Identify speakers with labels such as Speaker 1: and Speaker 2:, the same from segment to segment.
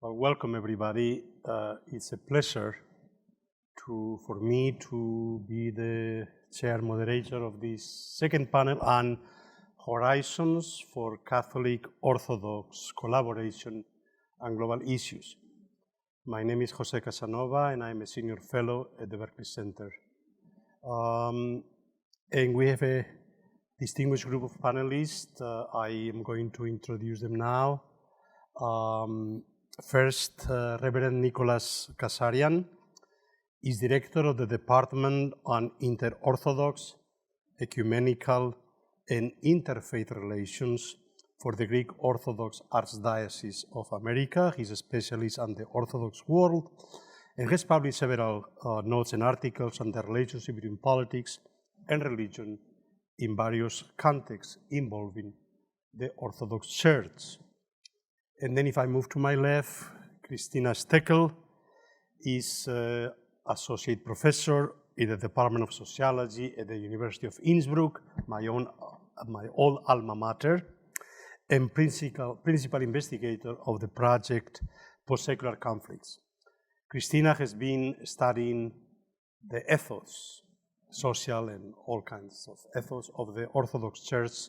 Speaker 1: Well, welcome everybody. It's a pleasure for me to be the chair moderator of this second panel on Horizons for Catholic Orthodox Collaboration and Global Issues. My name is Jose Casanova and I'm a senior fellow at the Berkeley Center. And we have a distinguished group of panelists. I am going to introduce them now. First, Reverend Nicholas Kasarian is director of the Department on Inter-Orthodox, Ecumenical, and Interfaith Relations for the Greek Orthodox Archdiocese of America. He's a specialist on the Orthodox world and has published several notes and articles on the relationship between politics and religion in various contexts involving the Orthodox Church. And then if I move to my left, Christina Steckel is associate professor in the Department of Sociology at the University of Innsbruck, my old alma mater, and principal investigator of the project Post-Secular Conflicts. Christina has been studying the ethos, social and all kinds of ethos of the Orthodox Church,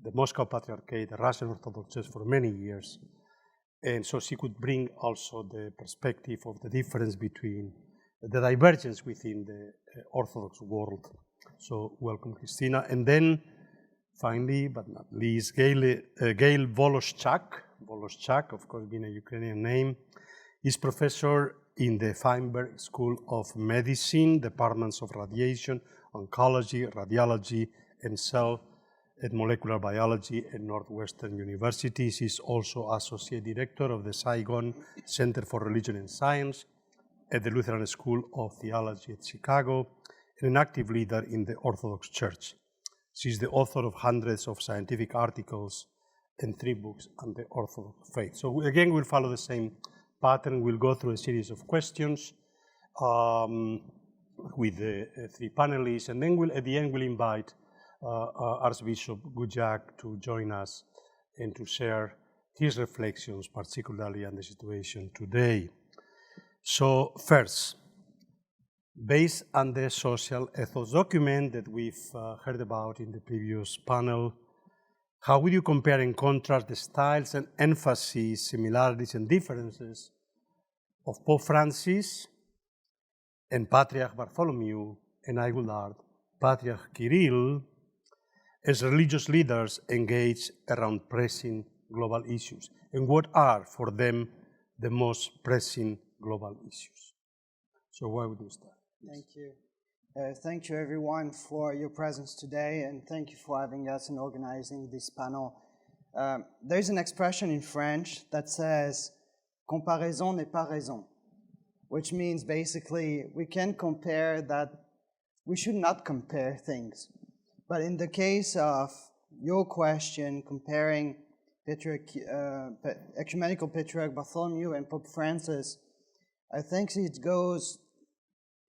Speaker 1: the Moscow Patriarchate, the Russian Orthodox Church for many years. And so she could bring also the perspective of the difference between the divergence within the Orthodox world. So welcome, Christina. And then finally, but not least, Gail Voloschak, of course being a Ukrainian name, is professor in the Feinberg School of Medicine, departments of radiation, oncology, radiology, and cell and molecular biology at Northwestern University. She's also associate director of the Saigon Center for Religion and Science at the Lutheran School of Theology at Chicago, and an active leader in the Orthodox Church. She's the author of hundreds of scientific articles and 3 books on the Orthodox faith. So again, we'll follow the same pattern. We'll go through a series of questions with the 3 panelists, and then at the end we'll invite Archbishop Guziak to join us and to share his reflections, particularly on the situation today. So first, based on the social ethos document that we've heard about in the previous panel, how would you compare and contrast the styles and emphases, similarities and differences of Pope Francis and Patriarch Bartholomew, and I would add Patriarch Kirill, as religious leaders engage around pressing global issues? And what are, for them, the most pressing global issues? So why would you start?
Speaker 2: Thank you. Thank you, everyone, for your presence today, and thank you for having us and organizing this panel. There's an expression in French that says, comparaison n'est pas raison, which means basically we can compare that we should not compare things. But in the case of your question, comparing Ecumenical Patriarch Bartholomew and Pope Francis, I think it goes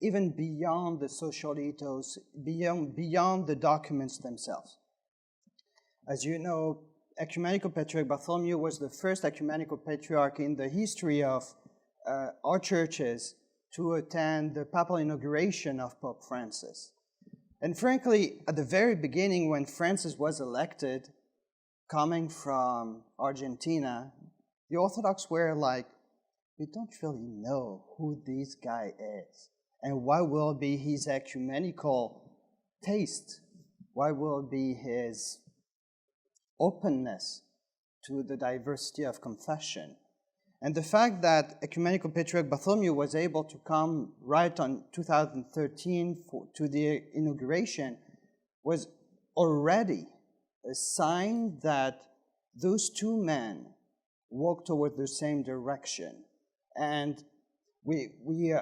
Speaker 2: even beyond the social ethos, beyond the documents themselves. As you know, Ecumenical Patriarch Bartholomew was the first Ecumenical Patriarch in the history of our churches to attend the papal inauguration of Pope Francis. And frankly, at the very beginning, when Francis was elected, coming from Argentina, the Orthodox were like, we don't really know who this guy is, and what will be his ecumenical taste, what will be his openness to the diversity of confession. And the fact that Ecumenical Patriarch Bartholomew was able to come right on 2013 to the inauguration was already a sign that those 2 men walked toward the same direction. And we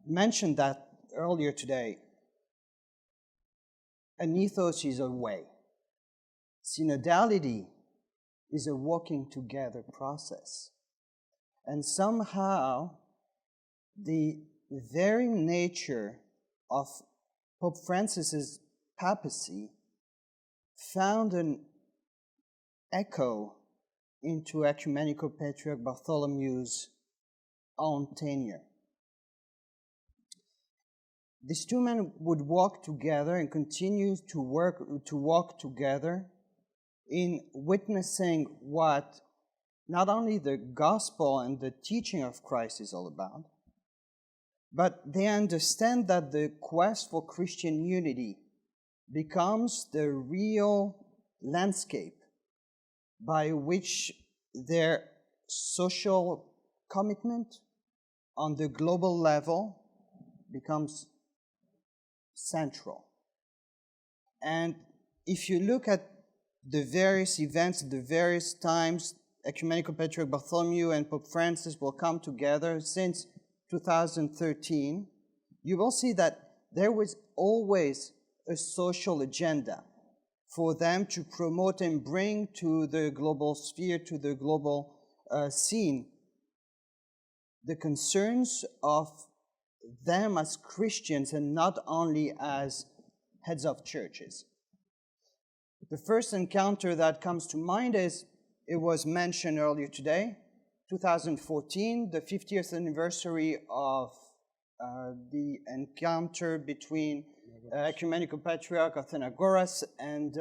Speaker 2: mentioned that earlier today. An ethos is a way. Synodality is a walking together process. And somehow, the very nature of Pope Francis's papacy found an echo into Ecumenical Patriarch Bartholomew's own tenure. These two men would walk together and continue to walk together in witnessing what not only the gospel and the teaching of Christ is all about, but they understand that the quest for Christian unity becomes the real landscape by which their social commitment on the global level becomes central. And if you look at the various events, the various times Ecumenical Patriarch Bartholomew and Pope Francis will come together since 2013, you will see that there was always a social agenda for them to promote and bring to the global sphere, to the global scene, the concerns of them as Christians and not only as heads of churches. The first encounter that comes to mind is, it was mentioned earlier today, 2014, the 50th anniversary of the encounter between Ecumenical Patriarch Athenagoras and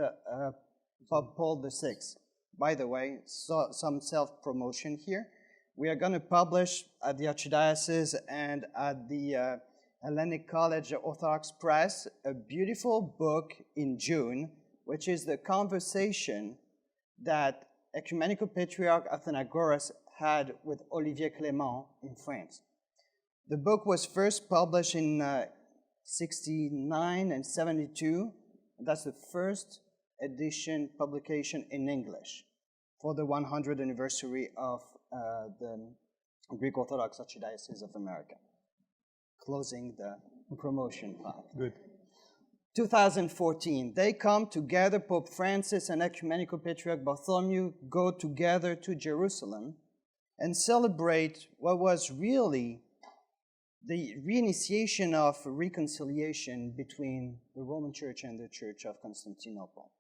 Speaker 2: Pope Paul VI. By the way, some self-promotion here. We are going to publish at the Archdiocese and at the Hellenic College Orthodox Press a beautiful book in June, which is the conversation that Ecumenical Patriarch Athenagoras had with Olivier Clément in France. The book was first published in 69 and 72. And that's the first edition publication in English for the 100th anniversary of the Greek Orthodox Archdiocese of America. Closing the promotion part.
Speaker 1: Good.
Speaker 2: 2014, they come together, Pope Francis and Ecumenical Patriarch Bartholomew go together to Jerusalem and celebrate what was really the reinitiation of reconciliation between the Roman Church and the Church of Constantinople.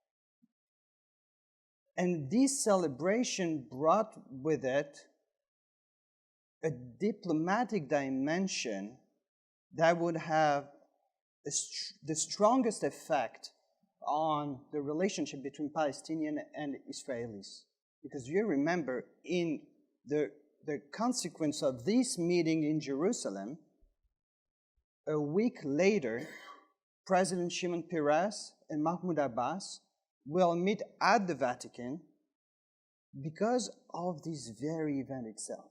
Speaker 2: And this celebration brought with it a diplomatic dimension that would have the strongest effect on the relationship between Palestinians and Israelis. Because you remember, in the consequence of this meeting in Jerusalem, a week later, President Shimon Peres and Mahmoud Abbas will meet at the Vatican because of this very event itself.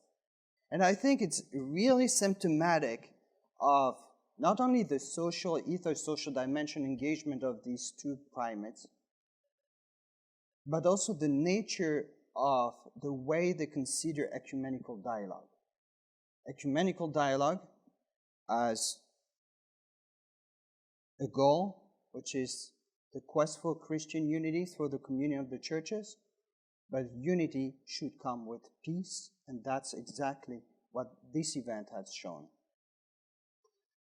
Speaker 2: And I think it's really symptomatic of not only the social ethos, social dimension engagement of these two primates, but also the nature of the way they consider ecumenical dialogue. Ecumenical dialogue as a goal, which is the quest for Christian unity through the communion of the churches, but unity should come with peace, and that's exactly what this event has shown.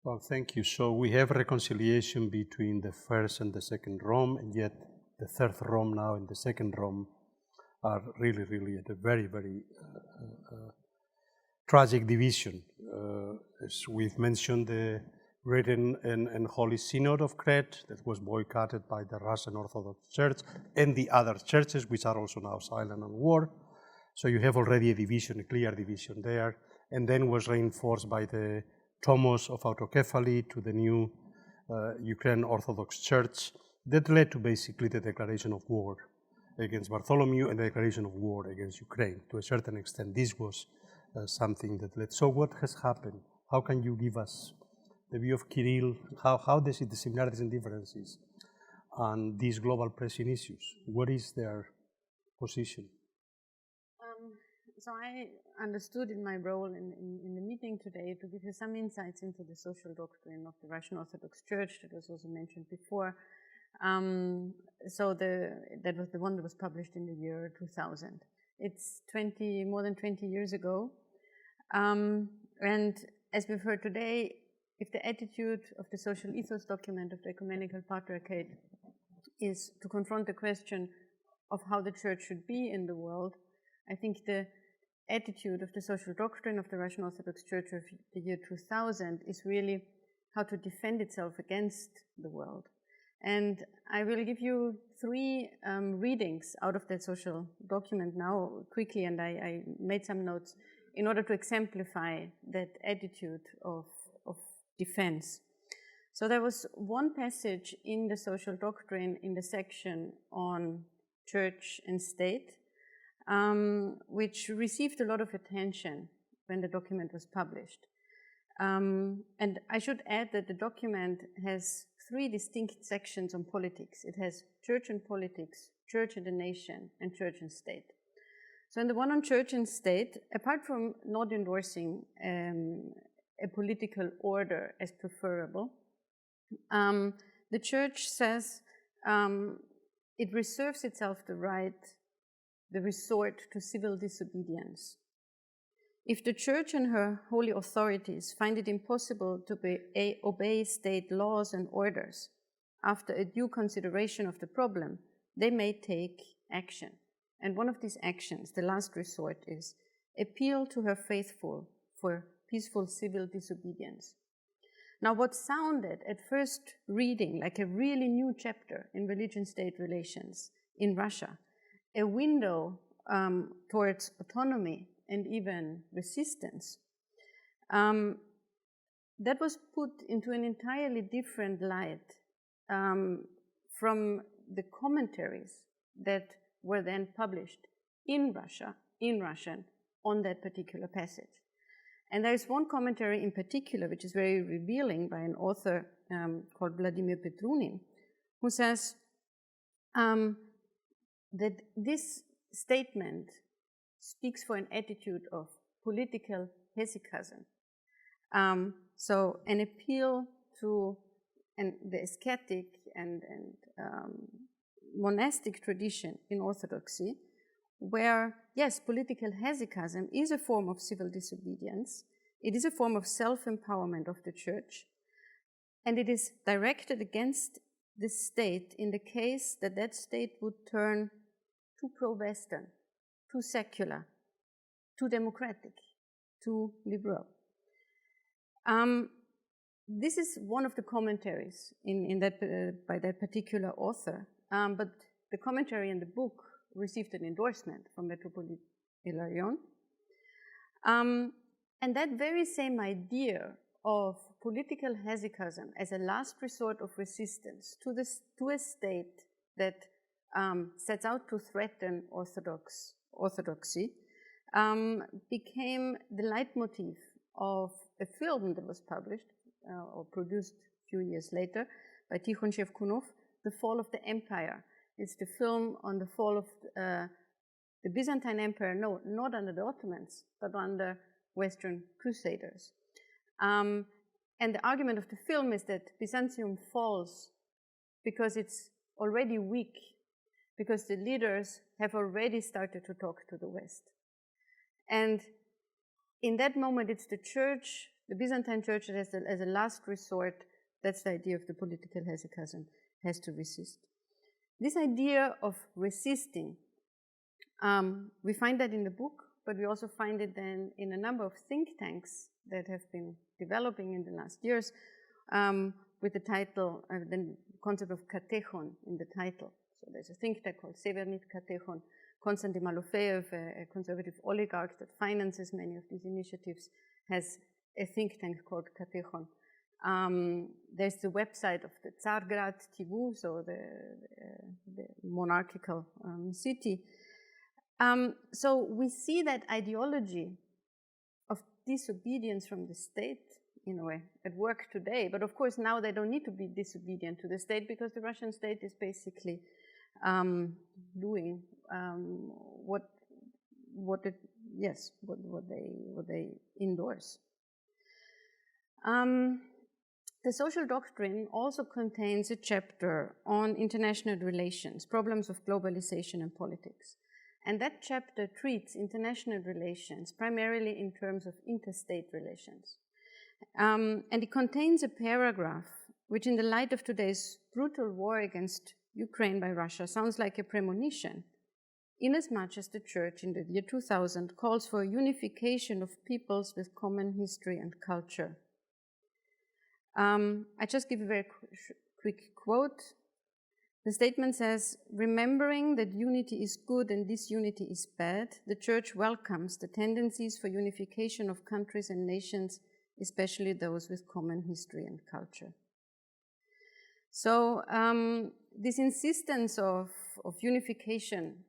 Speaker 1: Well, thank you. So we have reconciliation between the first and the second Rome, and yet the third Rome now and the second Rome are really, really at a very, very tragic division. As we've mentioned, the Great and Holy Synod of Crete that was boycotted by the Russian Orthodox Church and the other churches, which are also now silent on war. So you have already a division, a clear division there, and then was reinforced by the Tomos of Autocephaly to the new Ukrainian Orthodox Church that led to basically the declaration of war against Bartholomew and the declaration of war against Ukraine. To a certain extent, this was something that led. So what has happened? How can you give us the view of Kirill? How does it the similarities and differences on these global pressing issues? What is their position?
Speaker 3: So I understood in my role in the meeting today to give you some insights into the social doctrine of the Russian Orthodox Church that was also mentioned before. That was the one that was published in the year 2000. It's more than 20 years ago. And as we've heard today, if the attitude of the social ethos document of the Ecumenical Patriarchate is to confront the question of how the church should be in the world, I think the attitude of the social doctrine of the Russian Orthodox Church of the year 2000 is really how to defend itself against the world. And I will give you three readings out of that social document now quickly, and I made some notes in order to exemplify that attitude of defense. So there was one passage in the social doctrine in the section on church and state, which received a lot of attention when the document was published. And I should add that the document has three distinct sections on politics. It has church and politics, church and the nation, and church and state. So in the one on church and state, apart from not endorsing a political order as preferable, the church says it reserves itself the resort to civil disobedience. If the church and her holy authorities find it impossible to obey state laws and orders, after a due consideration of the problem, they may take action. And one of these actions, the last resort, is appeal to her faithful for peaceful civil disobedience. Now, what sounded at first reading like a really new chapter in religion-state relations in Russia, a window towards autonomy and even resistance, that was put into an entirely different light from the commentaries that were then published in Russia, in Russian, on that particular passage. And there is one commentary in particular, which is very revealing, by an author called Vladimir Petrunin, who says that this statement speaks for an attitude of political hesychasm. So an appeal to the ascetic and monastic tradition in Orthodoxy, where, yes, political hesychasm is a form of civil disobedience. It is a form of self-empowerment of the church, and it is directed against the state in the case that that state would turn too pro-Western, too secular, too democratic, too liberal. This is one of the commentaries by that particular author, but the commentary in the book received an endorsement from Metropolitan Hilarion. And that very same idea of political hesychasm as a last resort of resistance to a state that sets out to threaten orthodoxy became the leitmotif of a film that was published or produced a few years later by Tikhon Shevkunov, The Fall of the Empire. It's the film on the fall of the Byzantine Empire, no, not under the Ottomans, but under Western Crusaders. And the argument of the film is that Byzantium falls because it's already weak, because the leaders have already started to talk to the West. And in that moment, it's the church, the Byzantine church, that as a last resort, that's the idea of the political hesychasm, has to resist. This idea of resisting, we find that in the book, but we also find it then in a number of think tanks that have been developing in the last years with the title, the concept of katechon in the title. So there's a think tank called Severnit Katechon. Konstantin Malofeev, a conservative oligarch that finances many of these initiatives, has a think tank called Katechon. There's the website of the Tsargrad Tivu, so the monarchical city. So we see that ideology of disobedience from the state, in a way, at work today. But of course, now they don't need to be disobedient to the state because the Russian state is basically doing what they endorse. The social doctrine also contains a chapter on international relations, problems of globalization and politics. And that chapter treats international relations primarily in terms of interstate relations. And it contains a paragraph which, in the light of today's brutal war against Ukraine by Russia, sounds like a premonition inasmuch as the Church in the year 2000 calls for a unification of peoples with common history and culture. I just give a very quick quote. The statement says, "Remembering that unity is good and disunity is bad, the Church welcomes the tendencies for unification of countries and nations, especially those with common history and culture." So this insistence of unification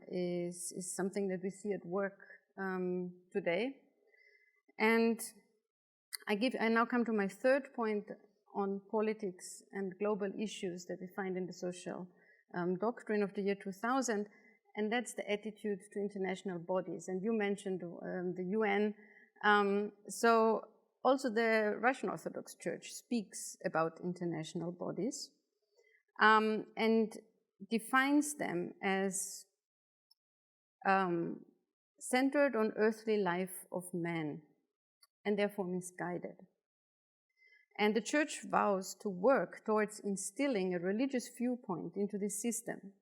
Speaker 3: is something that we see at work today. And I now come to my third point on politics and global issues that we find in the social doctrine of the year 2000, and that's the attitude to international bodies. And you mentioned the UN. So also the Russian Orthodox Church speaks about international bodies and defines them as centered on earthly life of man and therefore misguided. And the Church vows to work towards instilling a religious viewpoint into this system,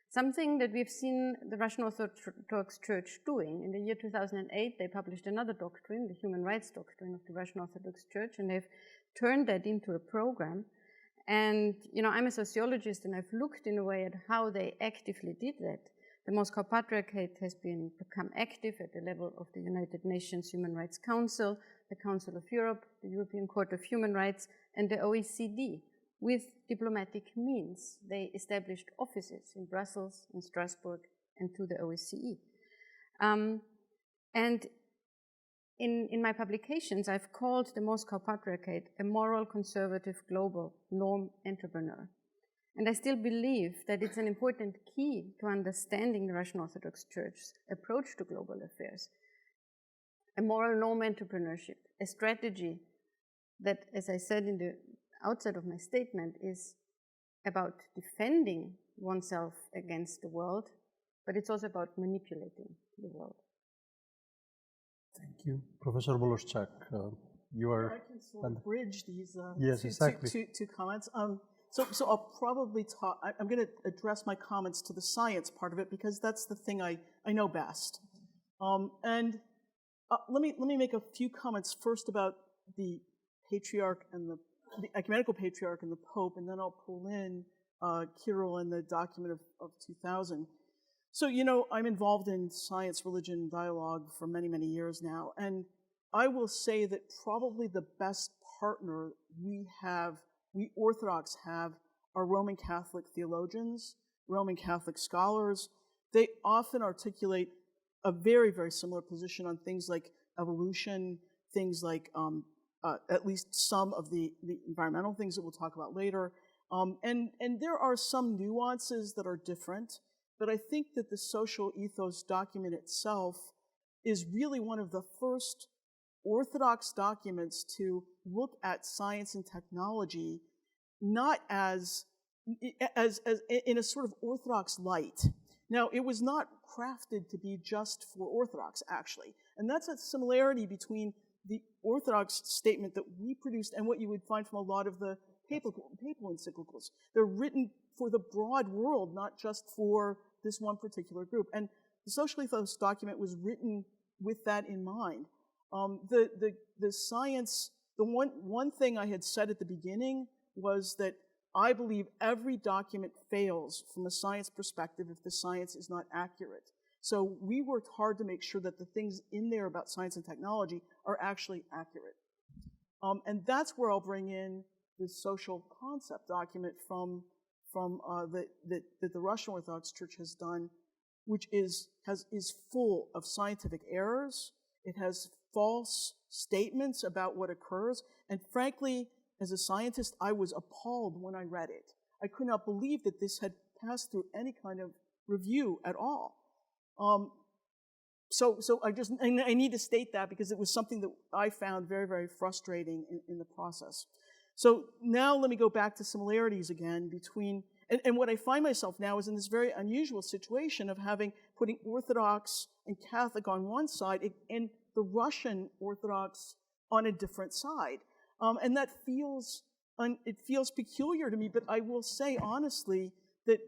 Speaker 3: something that we've seen the Russian Orthodox Church doing. In the year 2008, they published another doctrine, the human rights doctrine of the Russian Orthodox Church, and they've turned that into a program. And, you know, I'm a sociologist, and I've looked in a way at how they actively did that. The Moscow Patriarchate has become active at the level of the United Nations Human Rights Council, the Council of Europe, the European Court of Human Rights, and the OECD. With diplomatic means, they established offices in Brussels, in Strasbourg, and to the OSCE. And in my publications, I've called the Moscow Patriarchate a moral, conservative, global norm entrepreneur. And I still believe that it's an important key to understanding the Russian Orthodox Church's approach to global affairs. A moral norm entrepreneurship, a strategy that, as I said in the outset of my statement, is about defending oneself against the world, but it's also about manipulating the world.
Speaker 1: Thank you. Professor Woloschuk, you are...
Speaker 4: I can sort of bridge these
Speaker 1: yes, exactly.
Speaker 4: two comments. So I'll probably talk, I'm going to address my comments to the science part of it because that's the thing I know best. And let me make a few comments first about the patriarch and the ecumenical patriarch and the Pope, and then I'll pull in Kirill and the document of 2000. So, you know, I'm involved in science-religion dialogue for many, many years now, and I will say that probably the best partner we Orthodox have are Roman Catholic theologians, Roman Catholic scholars. They often articulate a very, very similar position on things like evolution, things like at least some of the environmental things that we'll talk about later. And there are some nuances that are different, but I think that the Social Ethos document itself is really one of the first Orthodox documents to look at science and technology not as in a sort of Orthodox light. Now, it was not crafted to be just for Orthodox, actually. And that's a similarity between the Orthodox statement that we produced and what you would find from a lot of the papal encyclicals. They're written for the broad world, not just for this one particular group. And the Social Ethos document was written with that in mind. The science, the one thing I had said at the beginning was that I believe every document fails from a science perspective if the science is not accurate. So we worked hard to make sure that the things in there about science and technology are actually accurate. And that's where I'll bring in the social concept document that the Russian Orthodox Church has done, which is full of scientific errors. It has false statements about what occurs. And frankly, as a scientist, I was appalled when I read it. I could not believe that this had passed through any kind of review at all. So I need to state that because it was something that I found very, very frustrating in the process. So now let me go back to similarities again between, and what I find myself now is in this very unusual situation of putting Orthodox and Catholic on one side and the Russian Orthodox on a different side. And that feels peculiar to me, but I will say honestly that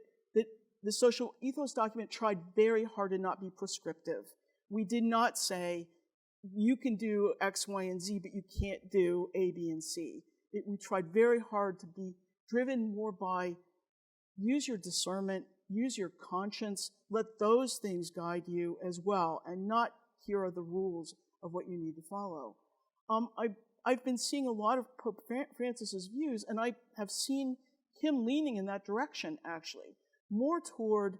Speaker 4: the social ethos document tried very hard to not be prescriptive. We did not say, you can do X, Y, and Z, but you can't do A, B, and C. We tried very hard to be driven more by use your discernment, use your conscience, let those things guide you as well, and not here are the rules of what you need to follow. I've been seeing a lot of Pope Francis's views, and I have seen him leaning in that direction, actually, more toward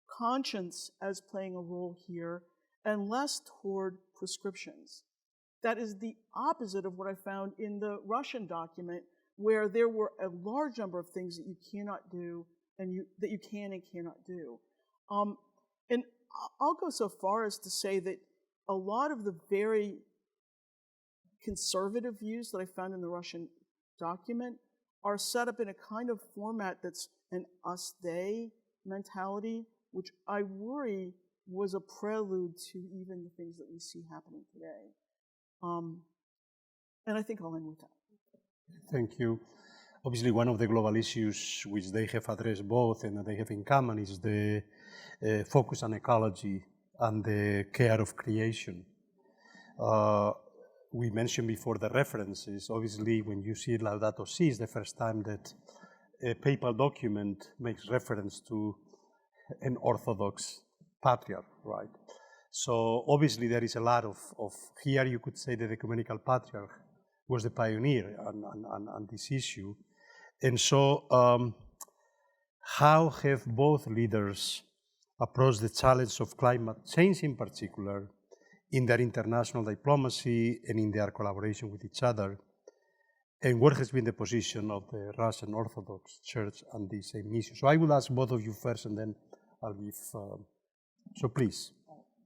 Speaker 4: conscience as playing a role here, and less toward prescriptions. That is the opposite of what I found in the Russian document, where there were a large number of things that you cannot do and that you can and cannot do. And I'll go so far as to say that a lot of the very conservative views that I found in the Russian document are set up in a kind of format that's an us-they mentality, which I worry was a prelude to even the things that we see happening today. And I think I'll end with that.
Speaker 1: Thank you. Obviously, one of the global issues which they have addressed both and that they have in common is the focus on ecology and the care of creation. We mentioned before the references. Obviously, when you see Laudato Si, it's the first time that a papal document makes reference to an Orthodox patriarch, right? So obviously there is a lot of here you could say that the ecumenical patriarch was the pioneer on this issue. And so how have both leaders approached the challenge of climate change in particular in their international diplomacy and in their collaboration with each other? And what has been the position of the Russian Orthodox Church on this same issue? So I will ask both of you first, and then I'll give, so please.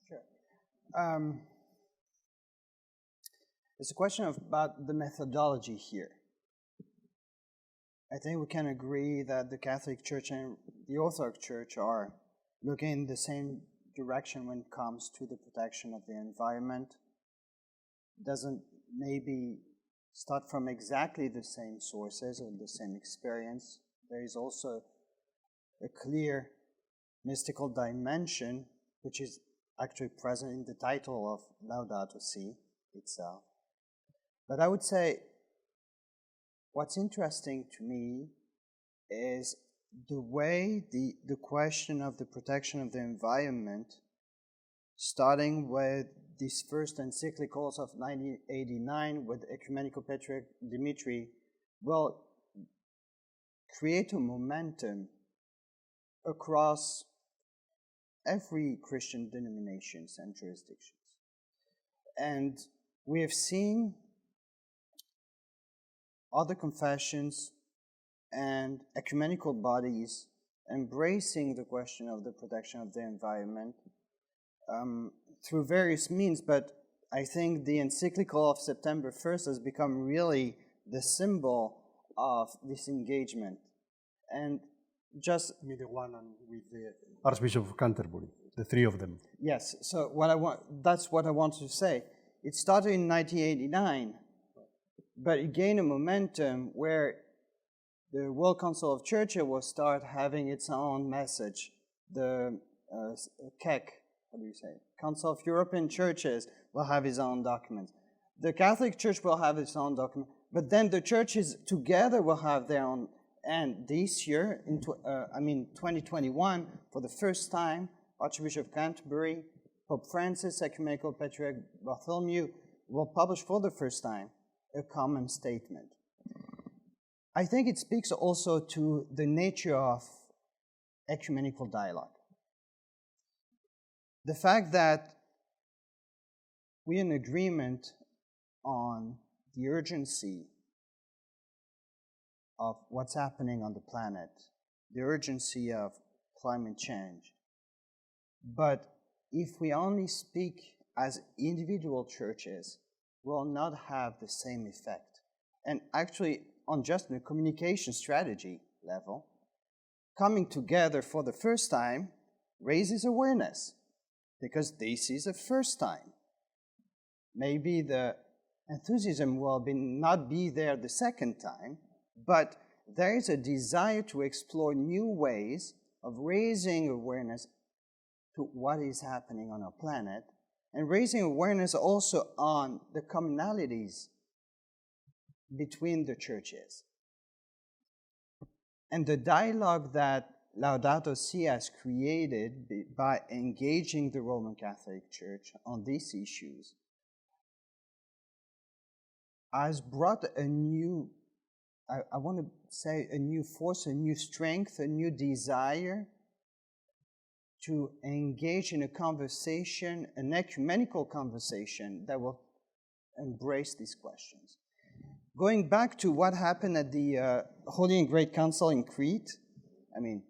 Speaker 2: Sure. It's a question about the methodology here. I think we can agree that the Catholic Church and the Orthodox Church are looking in the same direction when it comes to the protection of the environment. Doesn't maybe start from exactly the same sources or the same experience. There is also a clear mystical dimension, which is actually present in the title of Laudato Si itself. But I would say what's interesting to me is the way the question of the protection of the environment, starting with these first encyclicals of 1989 with Ecumenical Patriarch Dimitri, will create a momentum across every Christian denominations and jurisdictions. And we have seen other confessions and ecumenical bodies embracing the question of the protection of the environment through various means, but I think the encyclical of September 1st has become really the symbol of this engagement. And just...
Speaker 1: I mean the one with the Archbishop of Canterbury, the three of them.
Speaker 2: Yes, so that's what I wanted to say. It started in 1989, but it gained a momentum where the World Council of Churches will start having its own message. The CEC, how do you say it? Council of European Churches will have its own document. The Catholic Church will have its own document, but then the churches together will have their own. And this year, in 2021, for the first time, Archbishop of Canterbury, Pope Francis, Ecumenical Patriarch Bartholomew will publish for the first time a common statement. I think it speaks also to the nature of ecumenical dialogue. The fact that we're in agreement on the urgency of what's happening on the planet, the urgency of climate change. But if we only speak as individual churches, we'll not have the same effect. And actually, on just the communication strategy level, coming together for the first time raises awareness, because this is the first time. Maybe the enthusiasm will not be there the second time, but there is a desire to explore new ways of raising awareness to what is happening on our planet, and raising awareness also on the commonalities between the churches. And the dialogue that Laudato Si has created by engaging the Roman Catholic Church on these issues has brought a new, I want to say, a new force, a new strength, a new desire to engage in a conversation, an ecumenical conversation that will embrace these questions. Going back to what happened at the Holy and Great Council in Crete, I mean,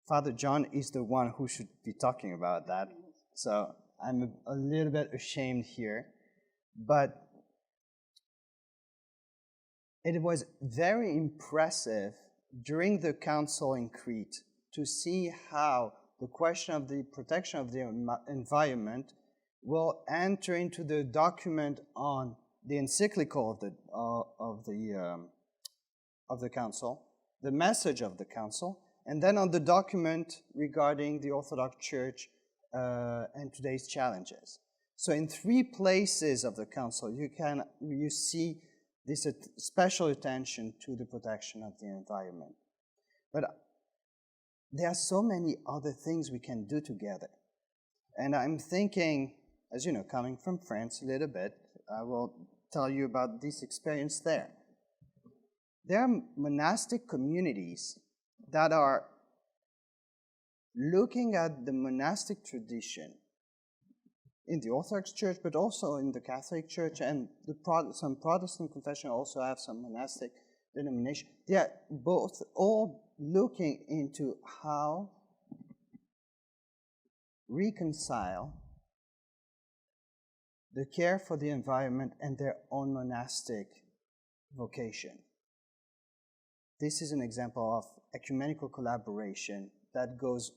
Speaker 2: Father John is the one who should be talking about that, so I'm a little bit ashamed here, but it was very impressive during the council in Crete to see how the question of the protection of the environment will enter into the document on the encyclical of the council, the message of the council, and then on the document regarding the Orthodox Church and today's challenges. So in 3 places of the council, you see this special attention to the protection of the environment. But there are so many other things we can do together. And I'm thinking, as you know, coming from France a little bit, I will tell you about this experience there. There are monastic communities that are looking at the monastic tradition in the Orthodox Church, but also in the Catholic Church, and some Protestant confessions also have some monastic denomination. They are both all looking into how reconcile the care for the environment and their own monastic vocation. This is an example of ecumenical collaboration that goes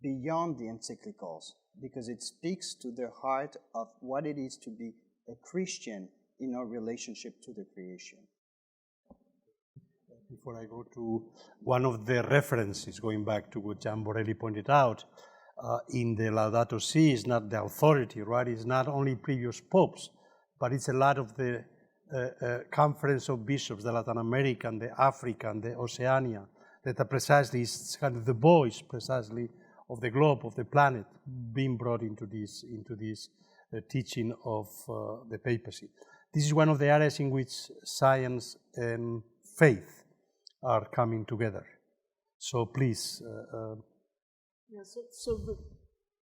Speaker 2: beyond the encyclicals, because it speaks to the heart of what it is to be a Christian in our relationship to the creation.
Speaker 1: Before I go to one of the references, going back to what Gian Borelli pointed out, in the Laudato Si is not the authority, right? It's not only previous popes, but it's a lot of the Conference of Bishops, the Latin American, the African, the Oceania, that are precisely, it's kind of the voice precisely of the globe, of the planet, being brought into this teaching of the papacy. This is one of the areas in which science and faith are coming together. So please.
Speaker 4: Yeah, so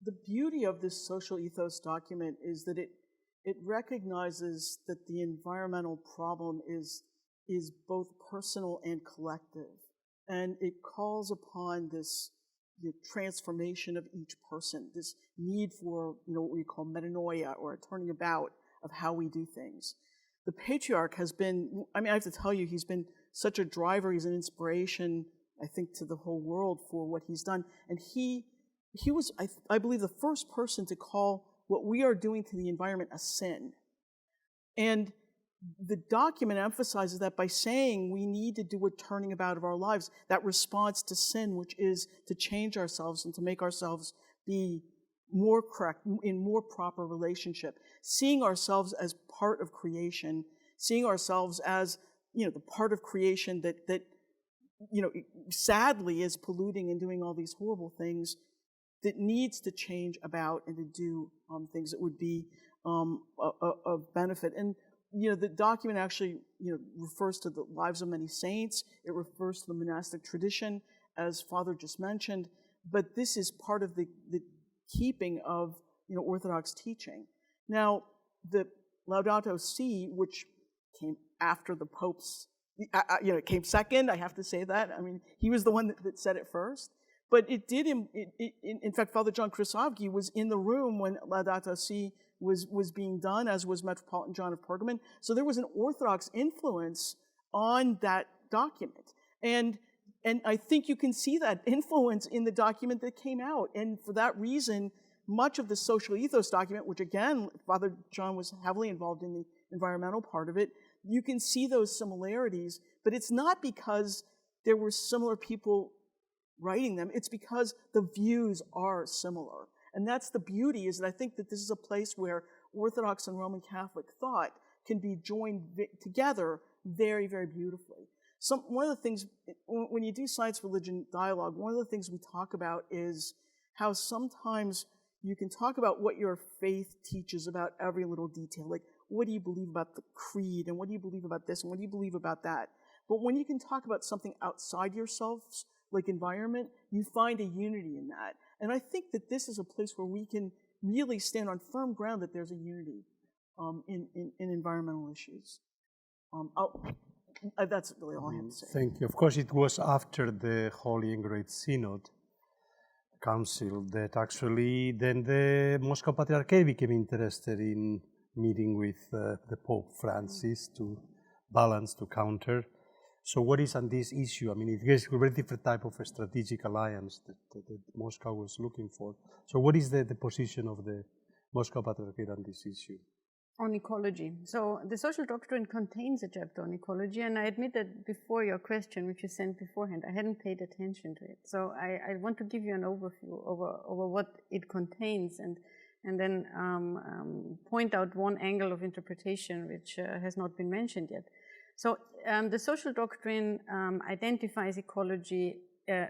Speaker 4: the beauty of this social ethos document is that it recognizes that the environmental problem is both personal and collective. And it calls upon this transformation of each person, this need for what we call metanoia, or a turning about of how we do things. The Patriarch has been, I have to tell you, he's been such a driver, he's an inspiration, I think, to the whole world for what he's done. And he was, I believe, the first person to call what we are doing to the environment a sin. And the document emphasizes that by saying we need to do a turning about of our lives, that response to sin, which is to change ourselves and to make ourselves be more correct, in more proper relationship, seeing ourselves as part of creation, seeing ourselves as, the part of creation that sadly is polluting and doing all these horrible things, that needs to change about and to do things that would be of benefit. And the document actually refers to the lives of many saints. It refers to the monastic tradition, as Father just mentioned. But this is part of the keeping of Orthodox teaching. Now, the Laudato Si, which came after the Pope's, it came second. I have to say that. He was the one that said it first. But it did. In fact, Father John Chrysovsky was in the room when Laudato Si was being done, as was Metropolitan John of Pergamon. So there was an Orthodox influence on that document, and I think you can see that influence in the document that came out. And for that reason, much of the social ethos document, which again Father John was heavily involved in the environmental part of it, you can see those similarities. But it's not because there were similar people writing them, it's because the views are similar. And that's the beauty, is that I think that this is a place where Orthodox and Roman Catholic thought can be joined together very, very beautifully. One of the things, when you do science-religion dialogue, one of the things we talk about is how sometimes you can talk about what your faith teaches about every little detail. Like, what do you believe about the creed, and what do you believe about this, and what do you believe about that? But when you can talk about something outside yourselves, like environment, you find a unity in that. And I think that this is a place where we can really stand on firm ground that there's a unity in environmental issues. That's really all I have to say.
Speaker 1: Thank you. Of course, it was after the Holy and Great Synod Council that actually then the Moscow Patriarchate became interested in meeting with the Pope Francis to balance, to counter. So what is on this issue? I mean, it's a very different type of a strategic alliance that Moscow was looking for. So what is the position of the Moscow Patriarchate on this issue?
Speaker 3: On ecology. So the social doctrine contains a chapter on ecology, and I admit that before your question, which you sent beforehand, I hadn't paid attention to it. So I want to give you an overview over what it contains, and then point out one angle of interpretation which has not been mentioned yet. So the social doctrine identifies ecology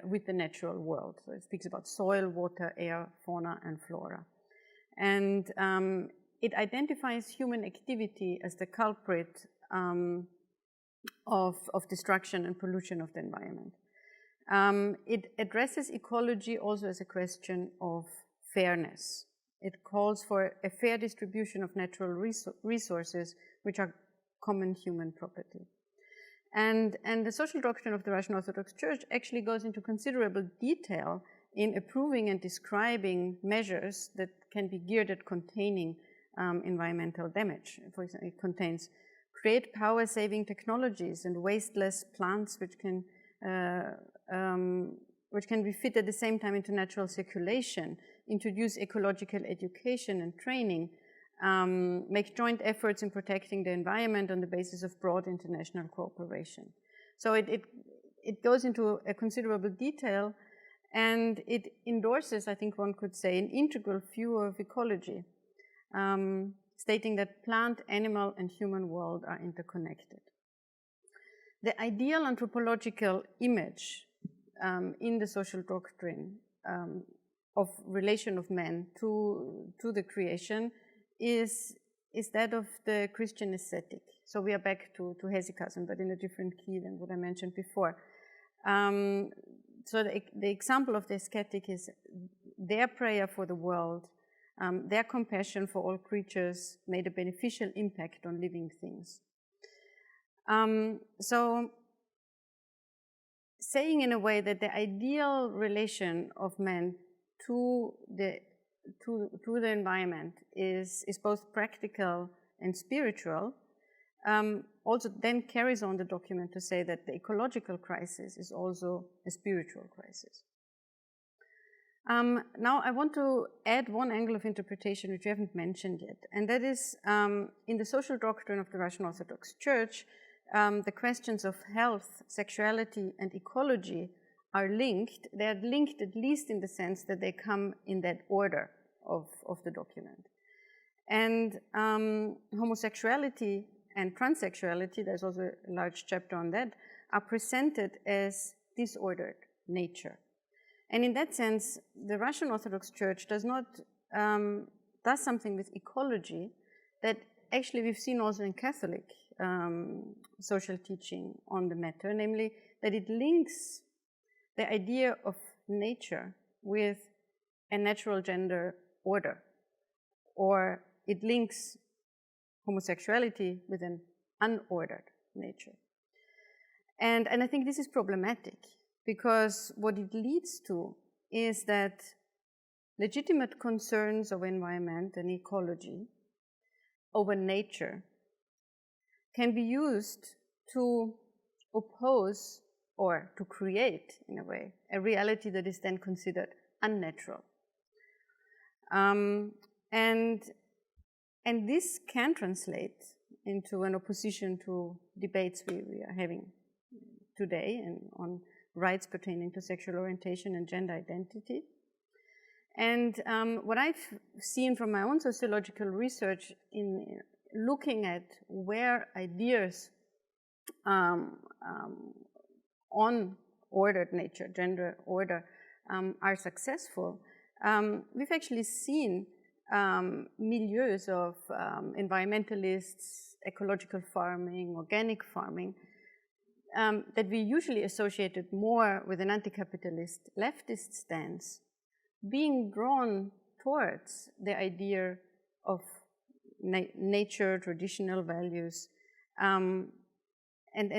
Speaker 3: with the natural world. So it speaks about soil, water, air, fauna, and flora. And it identifies human activity as the culprit of destruction and pollution of the environment. It addresses ecology also as a question of fairness. It calls for a fair distribution of natural resources, which are common human property. And the social doctrine of the Russian Orthodox Church actually goes into considerable detail in approving and describing measures that can be geared at containing environmental damage. For example, it contains create power-saving technologies and wasteless plants which can be fit at the same time into natural circulation, introduce ecological education and training, make joint efforts in protecting the environment on the basis of broad international cooperation. So it goes into a considerable detail, and it endorses, I think one could say, an integral view of ecology, stating that plant, animal, and human world are interconnected. The ideal anthropological image in the social doctrine of relation of man to the creation is that of the Christian ascetic. So we are back to hesychasm, but in a different key than what I mentioned before. So the example of the ascetic is their prayer for the world, their compassion for all creatures made a beneficial impact on living things. So saying in a way that the ideal relation of man to the environment is both practical and spiritual, also then carries on the document to say that the ecological crisis is also a spiritual crisis. Now I want to add one angle of interpretation which we haven't mentioned yet, and that is in the social doctrine of the Russian Orthodox Church, the questions of health, sexuality, and ecology are linked. They are linked at least in the sense that they come in that order of the document. And homosexuality and transsexuality, there's also a large chapter on that, are presented as disordered nature. And in that sense, the Russian Orthodox Church does something with ecology that actually we've seen also in Catholic social teaching on the matter, namely that it links the idea of nature with a natural gender order, or it links homosexuality with an unordered nature. And I think this is problematic, because what it leads to is that legitimate concerns of environment and ecology over nature can be used to oppose or to create, in a way, a reality that is then considered unnatural. And this can translate into an opposition to debates we are having today and on rights pertaining to sexual orientation and gender identity. And what I've seen from my own sociological research in looking at where ideas on ordered nature, gender order, are successful, we've actually seen milieus of environmentalists, ecological farming, organic farming, that we usually associated more with an anti-capitalist leftist stance, being drawn towards the idea of nature, traditional values, and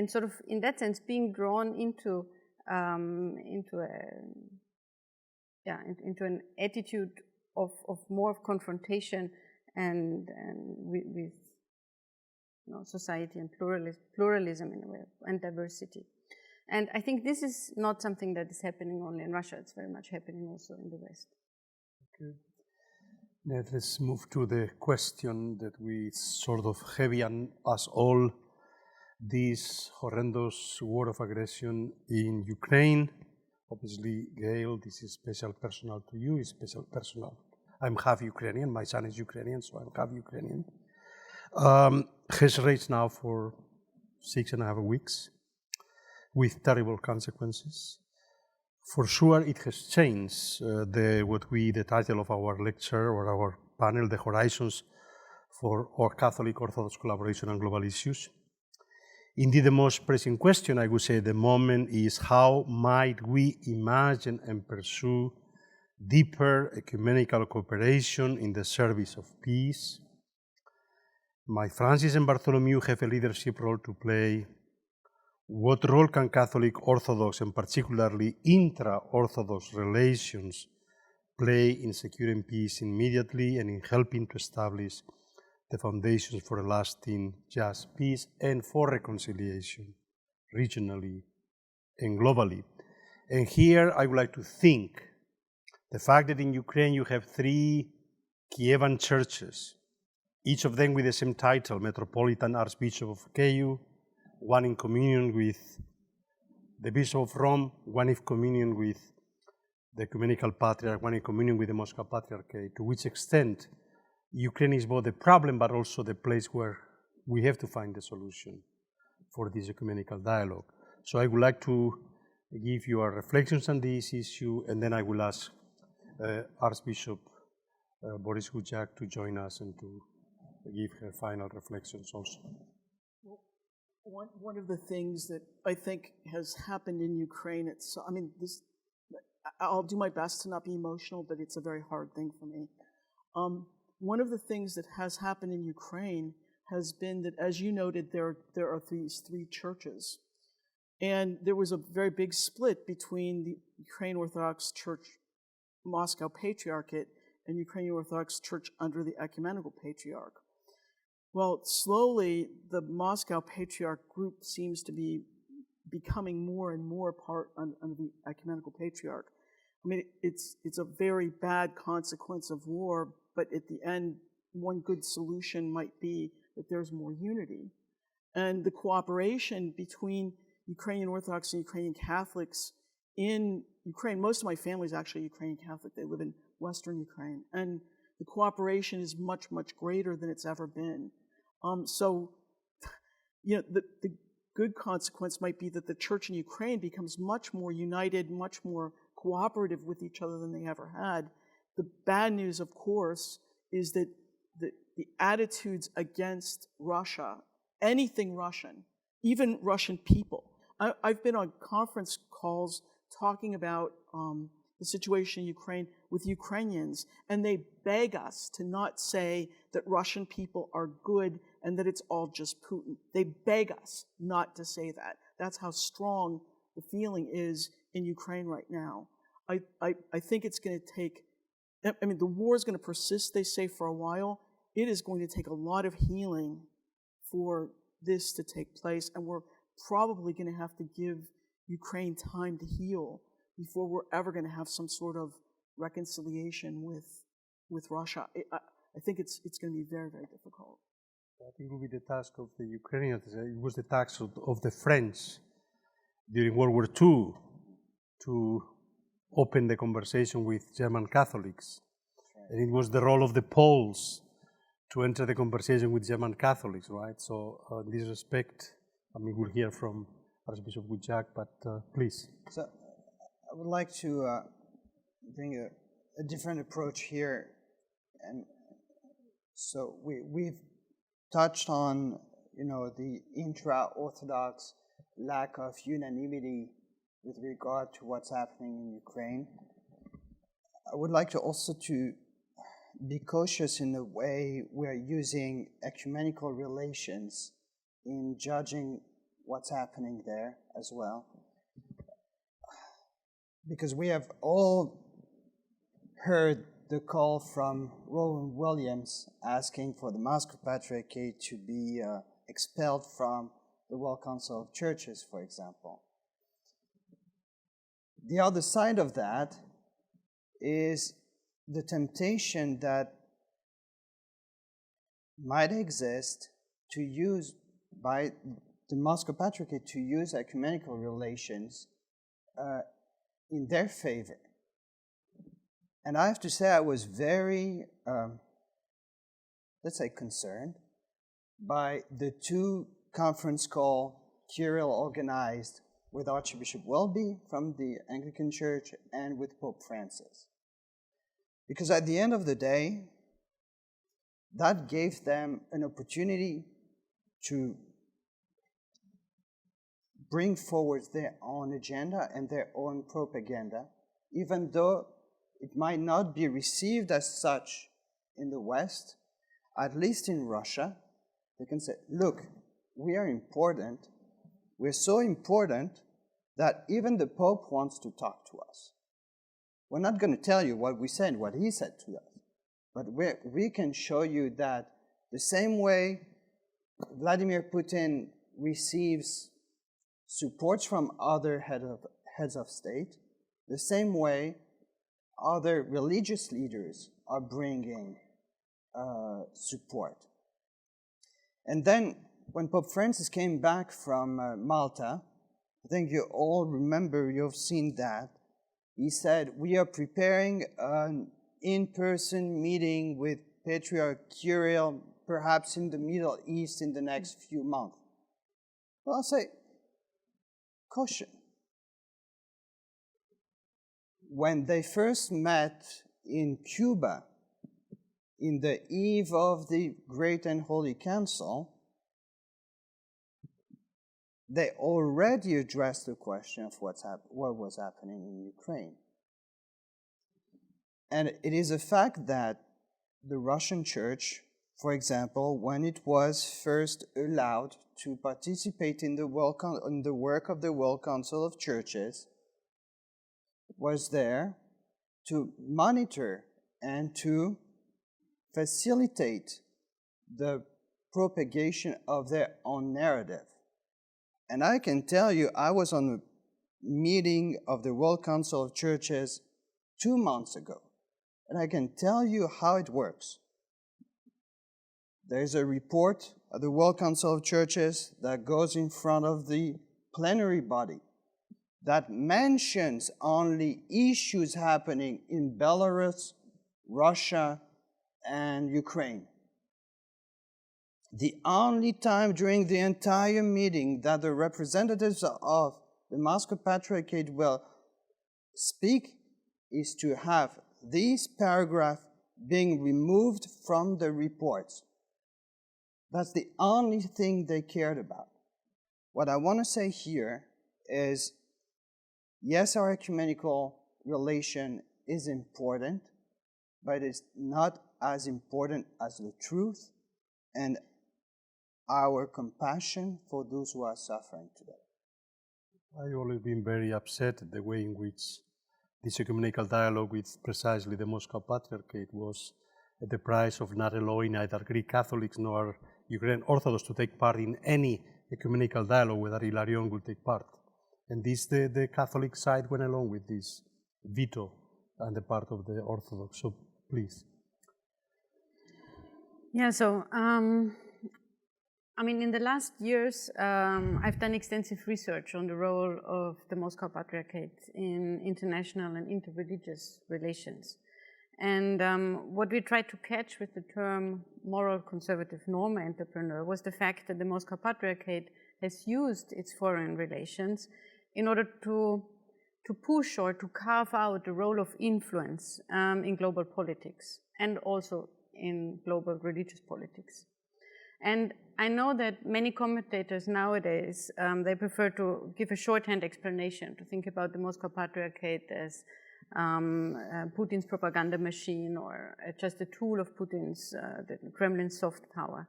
Speaker 3: sort of in that sense being drawn into an attitude of more of confrontation and with society and pluralism in a way, and diversity. And I think this is not something that is happening only in Russia, it's very much happening also in the West.
Speaker 1: Okay. Now let's move to the question that we sort of heavy on us all, this horrendous war of aggression in Ukraine. Obviously, Gail, this is special personal to you, it's special personal. I'm half Ukrainian, my son is Ukrainian, so I'm half Ukrainian. Has raged now for 6.5 weeks with terrible consequences. For sure, it has changed the title of our lecture or our panel, the horizons for our Catholic Orthodox collaboration on global issues. Indeed, the most pressing question, I would say, at the moment is how might we imagine and pursue deeper ecumenical cooperation in the service of peace. Might Francis and Bartholomew have a leadership role to play? What role can Catholic Orthodox and particularly intra-Orthodox relations play in securing peace immediately and in helping to establish the foundations for a lasting just peace and for reconciliation regionally and globally? And here I would like to think the fact that in Ukraine you have 3 Kievan churches, each of them with the same title, Metropolitan Archbishop of Kyiv, one in communion with the Bishop of Rome, one in communion with the Ecumenical Patriarch, one in communion with the Moscow Patriarchate, to which extent Ukraine is both the problem but also the place where we have to find the solution for this ecumenical dialogue. So I would like to give your reflections on this issue, and then I will ask Archbishop Boris Gujak to join us and to give her final reflections also.
Speaker 4: One of the things that I think has happened in Ukraine, I'll do my best to not be emotional, but it's a very hard thing for me. One of the things that has happened in Ukraine has been that, as you noted, there are these 3 churches. And there was a very big split between the Ukrainian Orthodox Church Moscow Patriarchate and Ukrainian Orthodox Church under the Ecumenical Patriarch. Well, slowly, the Moscow Patriarch group seems to be becoming more and more part under the Ecumenical Patriarch. I mean, it's a very bad consequence of war, but at the end, one good solution might be that there's more unity. And the cooperation between Ukrainian Orthodox and Ukrainian Catholics in Ukraine, most of my family is actually Ukrainian Catholic, they live in Western Ukraine, and the cooperation is much, much greater than it's ever been. So, the good consequence might be that the church in Ukraine becomes much more united, much more cooperative with each other than they ever had. The bad news, of course, is that the attitudes against Russia, anything Russian, even Russian people. I've been on conference calls talking about the situation in Ukraine with Ukrainians, and they beg us to not say that Russian people are good and that it's all just Putin. They beg us not to say that. That's how strong the feeling is in Ukraine right now. I think it's going to take, the war is going to persist, they say, for a while. It is going to take a lot of healing for this to take place, and we're probably going to have to give Ukraine time to heal before we're ever going to have some sort of reconciliation with Russia. I think it's going to be very, very difficult.
Speaker 1: I think it will be the task of the Ukrainians. It was the task of the French during World War II to open the conversation with German Catholics. And it was the role of the Poles to enter the conversation with German Catholics, right? So in this respect, I mean, we'll hear from Archbishop Guillac, but please.
Speaker 2: So I would like to bring a different approach here. And so we've touched on, the intra-Orthodox lack of unanimity with regard to what's happening in Ukraine. I would like to also to be cautious in the way we're using ecumenical relations in judging what's happening there as well. Because we have all heard the call from Rowan Williams asking for the Moscow Patriarchate to be expelled from the World Council of Churches, for example. The other side of that is the temptation that might exist to use by the Moscow Patriarchate to use ecumenical relations in their favor. And I have to say I was very, let's say, concerned by the two conference call Kirill organized with Archbishop Welby from the Anglican Church and with Pope Francis. Because at the end of the day, that gave them an opportunity to bring forward their own agenda and their own propaganda, even though it might not be received as such in the West. At least in Russia, they can say, look, we are important. We're so important that even the Pope wants to talk to us. We're not going to tell you what we said, what he said to us, but we can show you that the same way Vladimir Putin receives support from other heads of state, the same way other religious leaders are bringing support. And then when Pope Francis came back from Malta, I think you all remember, you've seen that, he said, we are preparing an in-person meeting with Patriarch Kirill, perhaps in the Middle East in the next few months. Well, I'll say, caution. When they first met in Cuba, in the eve of the Great and Holy Council, they already addressed the question of what was happening in Ukraine. And it is a fact that the Russian Church, for example, when it was first allowed to participate in the work of the World Council of Churches, was there to monitor and to facilitate the propagation of their own narrative. And I can tell you, I was on a meeting of the World Council of Churches 2 months ago, and I can tell you how it works. There's a report of the World Council of Churches that goes in front of the plenary body that mentions only issues happening in Belarus, Russia, and Ukraine. The only time during the entire meeting that the representatives of the Moscow Patriarchate will speak is to have these paragraphs being removed from the reports. That's the only thing they cared about. What I want to say here is, yes, our ecumenical relation is important, but it's not as important as the truth and our compassion for those who are suffering today.
Speaker 1: I've always been very upset at the way in which this ecumenical dialogue with precisely the Moscow Patriarchate was at the price of not allowing either Greek Catholics nor Ukrainian Orthodox to take part in any ecumenical dialogue whether Hilarion would take part. And this, the Catholic side went along with this veto on the part of the Orthodox. So please.
Speaker 3: Yeah, so I mean, in the last years, I've done extensive research on the role of the Moscow Patriarchate in international and interreligious relations. And what we tried to catch with the term moral conservative norm entrepreneur was the fact that the Moscow Patriarchate has used its foreign relations in order to push or to carve out the role of influence in global politics and also in global religious politics. And I know that many commentators nowadays, they prefer to give a shorthand explanation, to think about the Moscow Patriarchate as Putin's propaganda machine or just a tool of Putin's, the Kremlin's soft power.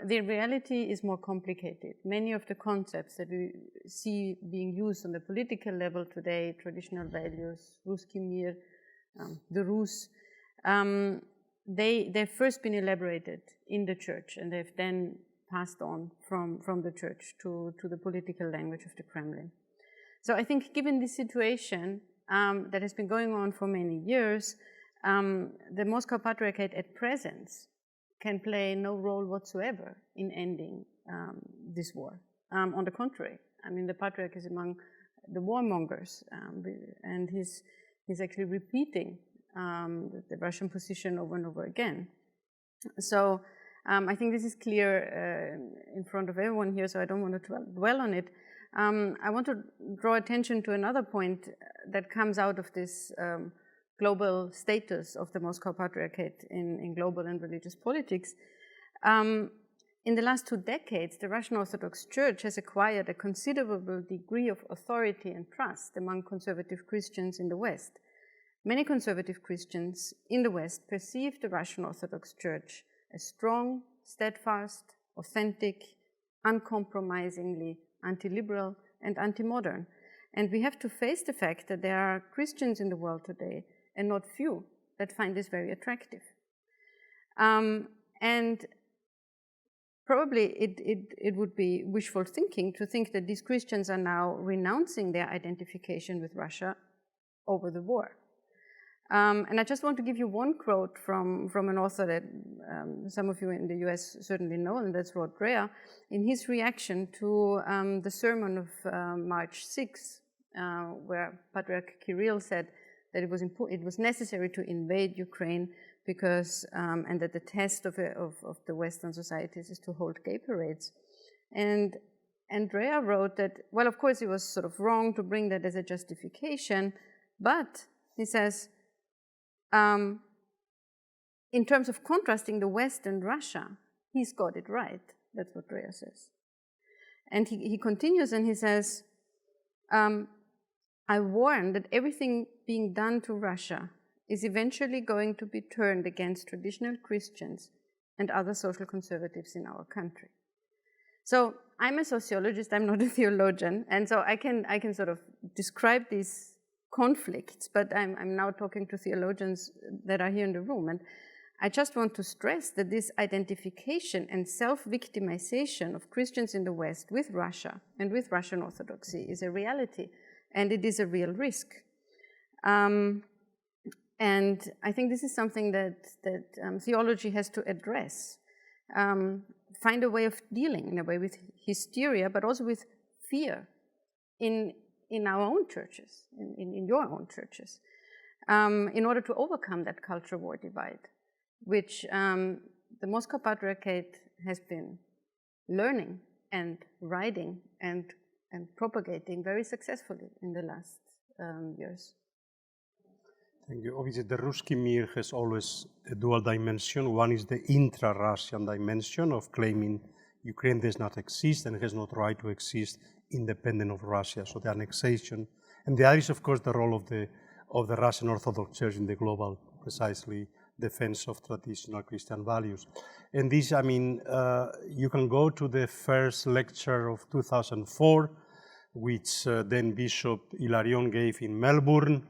Speaker 3: The reality is more complicated. Many of the concepts that we see being used on the political level today, traditional values, Ruski Mir, the Rus, they've first been elaborated in the church, and they've then passed on from the church to the political language of the Kremlin. So I think given this situation that has been going on for many years, the Moscow Patriarchate at present can play no role whatsoever in ending this war. On the contrary, I mean, the Patriarch is among the warmongers, and he's actually repeating the Russian position over and over again. So I think this is clear in front of everyone here, so I don't want to dwell on it. I want to draw attention to another point that comes out of this global status of the Moscow Patriarchate in global and religious politics. In the last 2 decades, the Russian Orthodox Church has acquired a considerable degree of authority and trust among conservative Christians in the West. Many conservative Christians in the West perceive the Russian Orthodox Church as strong, steadfast, authentic, uncompromisingly anti-liberal and anti-modern. And we have to face the fact that there are Christians in the world today, and not few, that find this very attractive. And probably it would be wishful thinking to think that these Christians are now renouncing their identification with Russia over the war. And I just want to give you one quote from an author that some of you in the US certainly know, and that's Rod Dreher, in his reaction to the sermon of March 6, where Patriarch Kirill said that it was necessary to invade Ukraine because, and that the test of the Western societies is to hold gay parades. And Dreher wrote that, well, of course, it was sort of wrong to bring that as a justification, but he says, in terms of contrasting the West and Russia, he's got it right. That's what Dreher says. And he continues and he says, I warn that everything being done to Russia is eventually going to be turned against traditional Christians and other social conservatives in our country. So I'm a sociologist, I'm not a theologian, and so I can sort of describe these conflicts, but I'm now talking to theologians that are here in the room, and I just want to stress that this identification and self-victimization of Christians in the West with Russia and with Russian Orthodoxy is a reality, and it is a real risk. And I think this is something that theology has to address, find a way of dealing in a way with hysteria, but also with fear in our own churches, in your own churches, in order to overcome that culture war divide, which the Moscow Patriarchate has been learning and writing and propagating very successfully in the last years.
Speaker 1: Thank you. Obviously, the Ruski Mir has always a dual dimension. One is the intra-Russian dimension of claiming Ukraine does not exist and has not right to exist independent of Russia, so the annexation. And the other is, of course, the role of the Russian Orthodox Church in the global, precisely, defense of traditional Christian values. And this, I mean, you can go to the first lecture of 2004, which then Bishop Hilarion gave in Melbourne,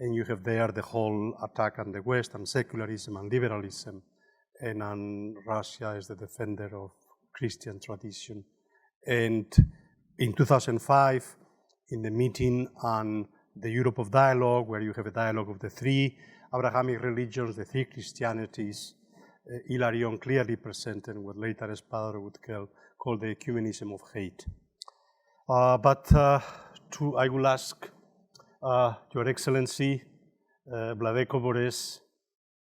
Speaker 1: and you have there the whole attack on the West and secularism and liberalism, and on Russia as the defender of Christian tradition. And in 2005, in the meeting on the Europe of Dialogue, where you have a dialogue of the three Abrahamic religions, the three Christianities, Hilarion clearly presented what later Espadaro would call the ecumenism of hate. I will ask Your Excellency Vladeko Borys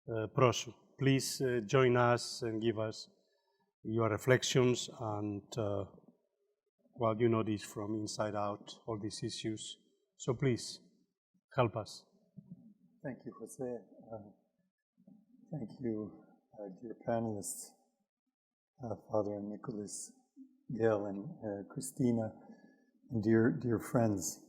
Speaker 1: Prosu, please join us and give us your reflections and you know this from inside out, all these issues. So please, help us.
Speaker 5: Thank you, Jose. Thank you, dear panelists, Father Nicholas, Gail, and Christina, and dear friends.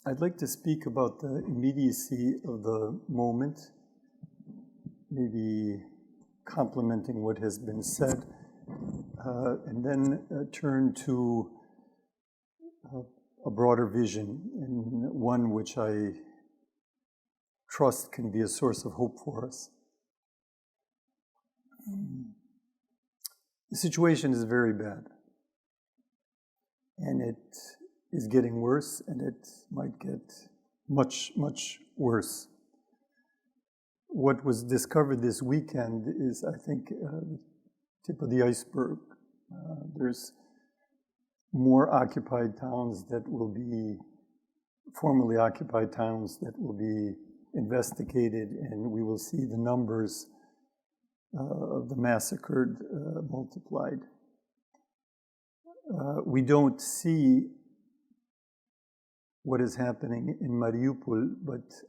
Speaker 5: I'd like to speak about the immediacy of the moment, maybe complementing what has been said, and then turn to a broader vision, and one which I trust can be a source of hope for us. The situation is very bad, and it is getting worse, and it might get much, much worse. What was discovered this weekend is, I think, the tip of the iceberg. There's more occupied towns that will be, formerly occupied towns that will be investigated, and we will see the numbers of the massacred multiplied. We don't see what is happening in Mariupol, but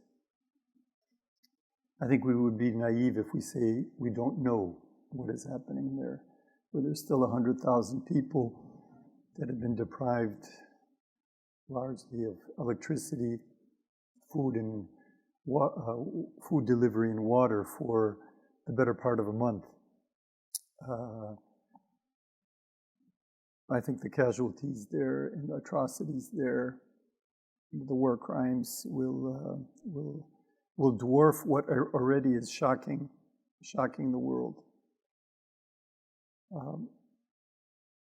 Speaker 5: I think we would be naive if we say we don't know what is happening there, where there's still 100,000 people that have been deprived largely of electricity, food, and food delivery and water for the better part of a month. I think the casualties there and the atrocities there, the war crimes will dwarf what already is shocking the world.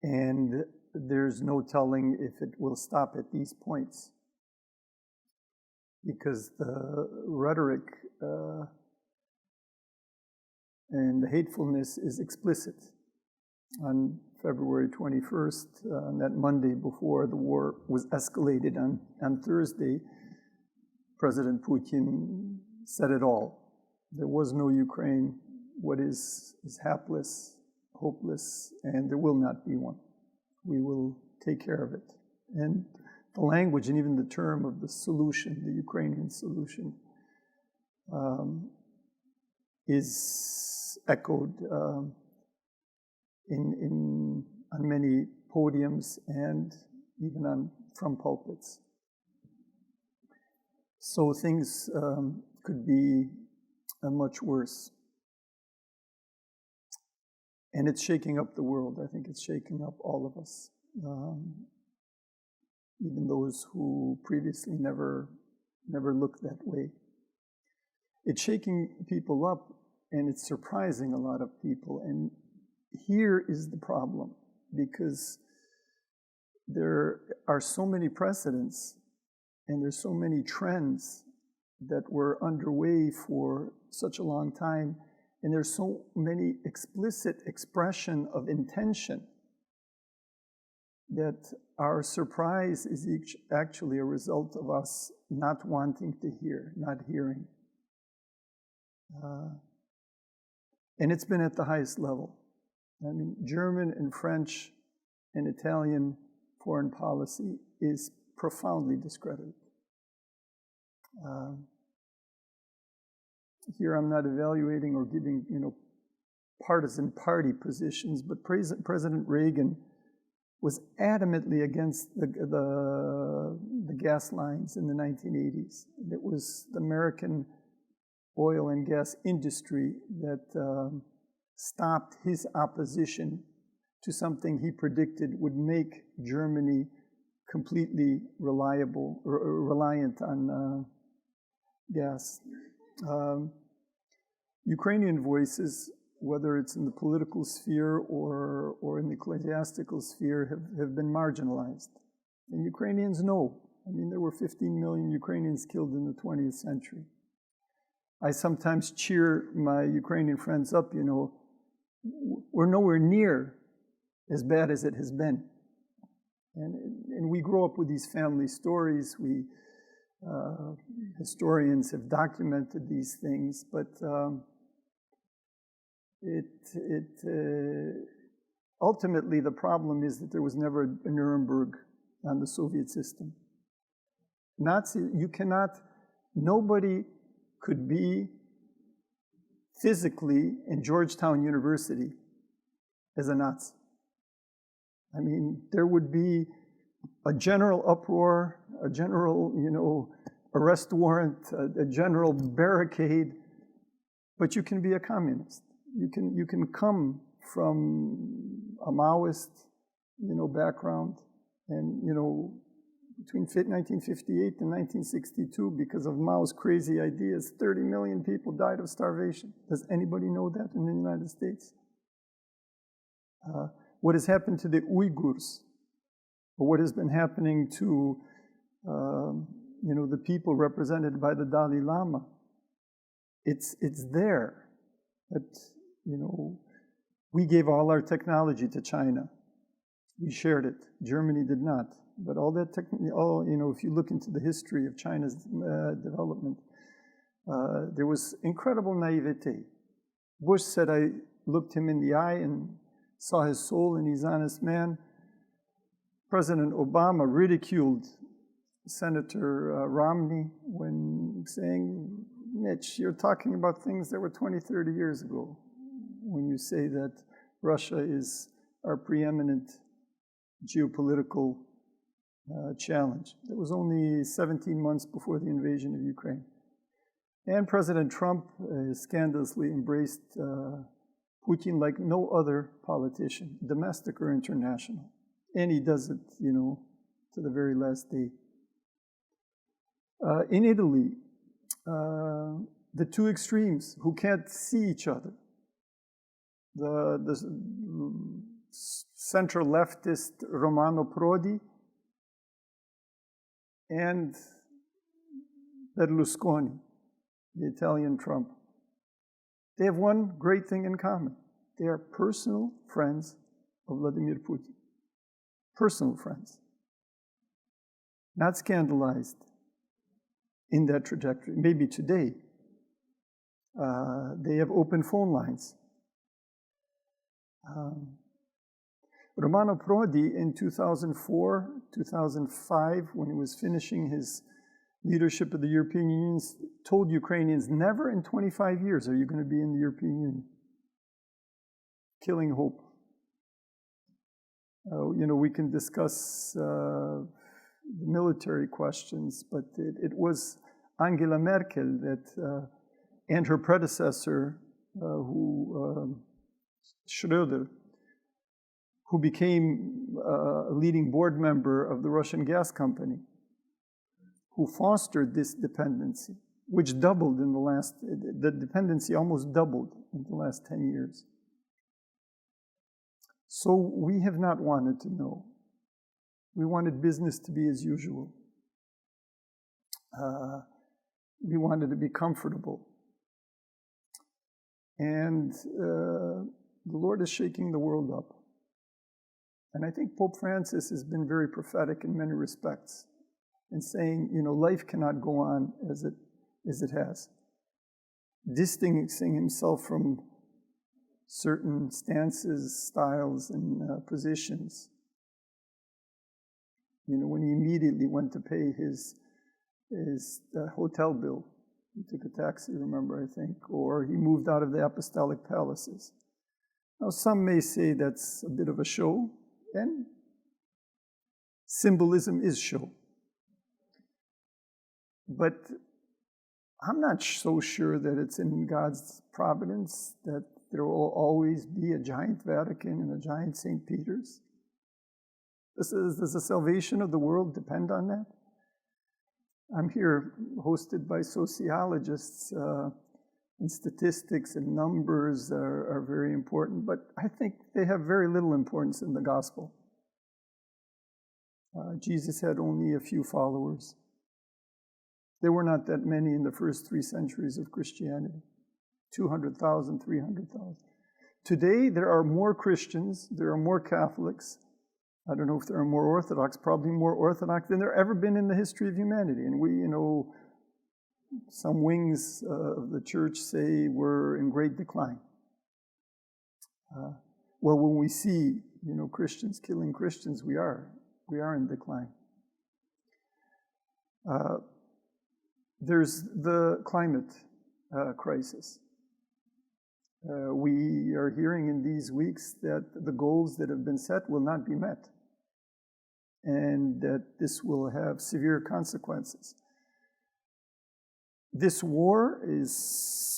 Speaker 5: And there's no telling if it will stop at these points, because the rhetoric and the hatefulness is explicit. On February 21st, on that Monday before the war was escalated on Thursday, President Putin said it all. There was no Ukraine. What is hapless, hopeless, and there will not be one. We will take care of it. And the language and even the term of the solution, the Ukrainian solution, is echoed on many podiums and even from pulpits. So things could be much worse. And it's shaking up the world. I think it's shaking up all of us, even those who previously never looked that way. It's shaking people up, and it's surprising a lot of people. And here is the problem, because there are so many precedents and there's so many trends that were underway for such a long time, and there's so many explicit expression of intention that our surprise is actually a result of us not wanting to hear, not hearing. And it's been at the highest level. I mean, German and French and Italian foreign policy is profoundly discredited. Here I'm not evaluating or giving, partisan party positions, but President Reagan was adamantly against the gas lines in the 1980s. It was the American oil and gas industry that stopped his opposition to something he predicted would make Germany completely reliant on gas. Ukrainian voices, whether it's in the political sphere or in the ecclesiastical sphere, have been marginalized. And Ukrainians know. I mean, there were 15 million Ukrainians killed in the 20th century. I sometimes cheer my Ukrainian friends up, you know, we're nowhere near as bad as it has been. And we grow up with these family stories. Historians have documented these things, but ultimately the problem is that there was never a Nuremberg on the Soviet system. Nobody could be physically in Georgetown University as a Nazi. I mean, there would be a general uproar, a general, you know, arrest warrant, a general barricade, but you can be a communist. You can come from a Maoist, you know, background, and, you know, between 1958 and 1962, because of Mao's crazy ideas, 30 million people died of starvation. Does anybody know that in the United States? What has happened to the Uyghurs, or what has been happening to, you know, the people represented by the Dalai Lama? It's there, but, you know, we gave all our technology to China. We shared it. Germany did not. But all that, you know, if you look into the history of China's development, there was incredible naivete. Bush said, I looked him in the eye and saw his soul, and he's an honest man. President Obama ridiculed Senator Romney when saying, Mitch, you're talking about things that were 20, 30 years ago when you say that Russia is our preeminent geopolitical challenge. It was only 17 months before the invasion of Ukraine. And President Trump scandalously embraced Putin like no other politician, domestic or international. And he does it, you know, to the very last day. In Italy, the two extremes who can't see each other, the central leftist Romano Prodi and Berlusconi, the Italian Trump. They have one great thing in common. They are personal friends of Vladimir Putin. Personal friends. Not scandalized in that trajectory. Maybe today they have open phone lines. Romano Prodi in 2004, 2005, when he was finishing his leadership of the European Union, told Ukrainians, never in 25 years are you going to be in the European Union. Killing hope. You know, we can discuss the military questions, but it was Angela Merkel that, and her predecessor, Schröder, who became a leading board member of the Russian gas company, who fostered this dependency, which doubled in the dependency almost doubled in the last 10 years. So we have not wanted to know. We wanted business to be as usual. We wanted to be comfortable. And the Lord is shaking the world up. And I think Pope Francis has been very prophetic in many respects in saying, you know, life cannot go on as it has. Distancing himself from certain stances, styles, and positions. You know, when he immediately went to pay his hotel bill, he took a taxi, remember, I think, or he moved out of the apostolic palaces. Now, some may say that's a bit of a show, and symbolism is show. But I'm not so sure that it's in God's providence that there will always be a giant Vatican and a giant St. Peter's. Does the salvation of the world depend on that? I'm here hosted by sociologists, and statistics and numbers are very important, but I think they have very little importance in the gospel. Jesus had only a few followers. There were not that many in the first 3 centuries of Christianity. 200,000, 300,000. Today, there are more Christians, there are more Catholics. I don't know if there are more Orthodox, probably more Orthodox than there ever been in the history of humanity. And we, some wings of the church say we're in great decline. Well, when we see, Christians killing Christians, we are in decline. There's the climate crisis. We are hearing in these weeks that the goals that have been set will not be met, and that this will have severe consequences. This war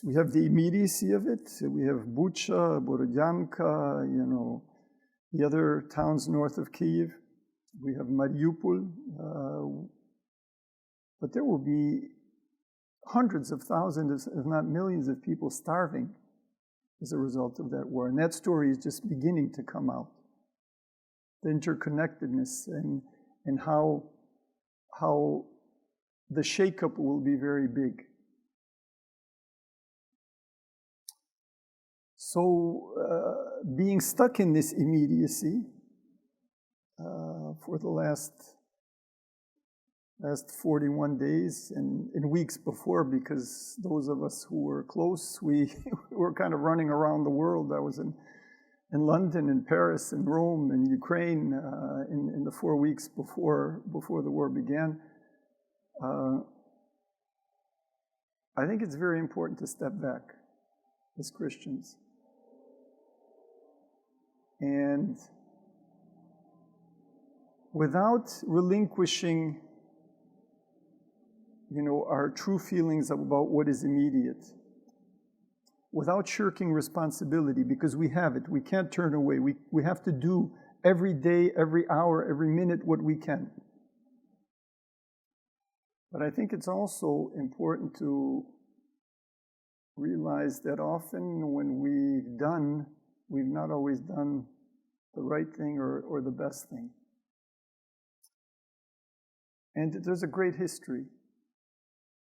Speaker 5: we have the immediacy of it. We have Bucha, Borodyanka, the other towns north of Kyiv. We have Mariupol. But there will be hundreds of thousands, if not millions of people starving as a result of that war. And that story is just beginning to come out. The interconnectedness and how the shakeup will be very big. So being stuck in this immediacy for the last 41 days and in weeks before, because those of us who were close, we were kind of running around the world. I was in London, in Paris, in Rome, in Ukraine in the 4 weeks before the war began. I think it's very important to step back as Christians. And without relinquishing, our true feelings about what is immediate, without shirking responsibility, because we have it. We can't turn away. We have to do every day, every hour, every minute what we can. But I think it's also important to realize that often when we've not always done the right thing or the best thing. And there's a great history,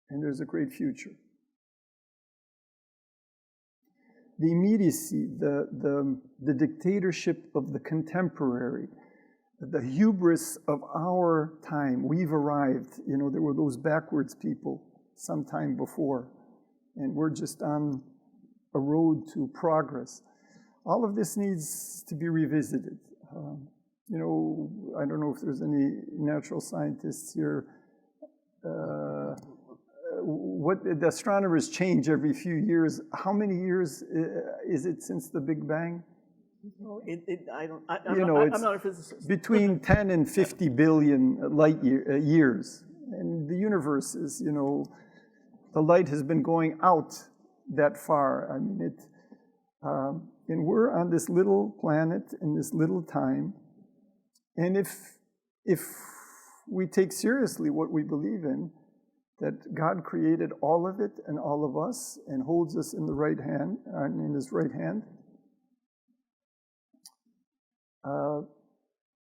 Speaker 5: and there's a great future. The immediacy, the dictatorship of the contemporary, the hubris of our time. We've arrived. There were those backwards people some time before, and we're just on a road to progress. All of this needs to be revisited. I don't know if there's any natural scientists here. What the astronomers change every few years. How many years is it since the Big Bang?
Speaker 4: I'm not a physicist.
Speaker 5: Between 10 and 50 billion light years. And the universe is, the light has been going out that far. I mean, and we're on this little planet in this little time. And if we take seriously what we believe in, that God created all of it and all of us and holds us in the right hand, in His right hand,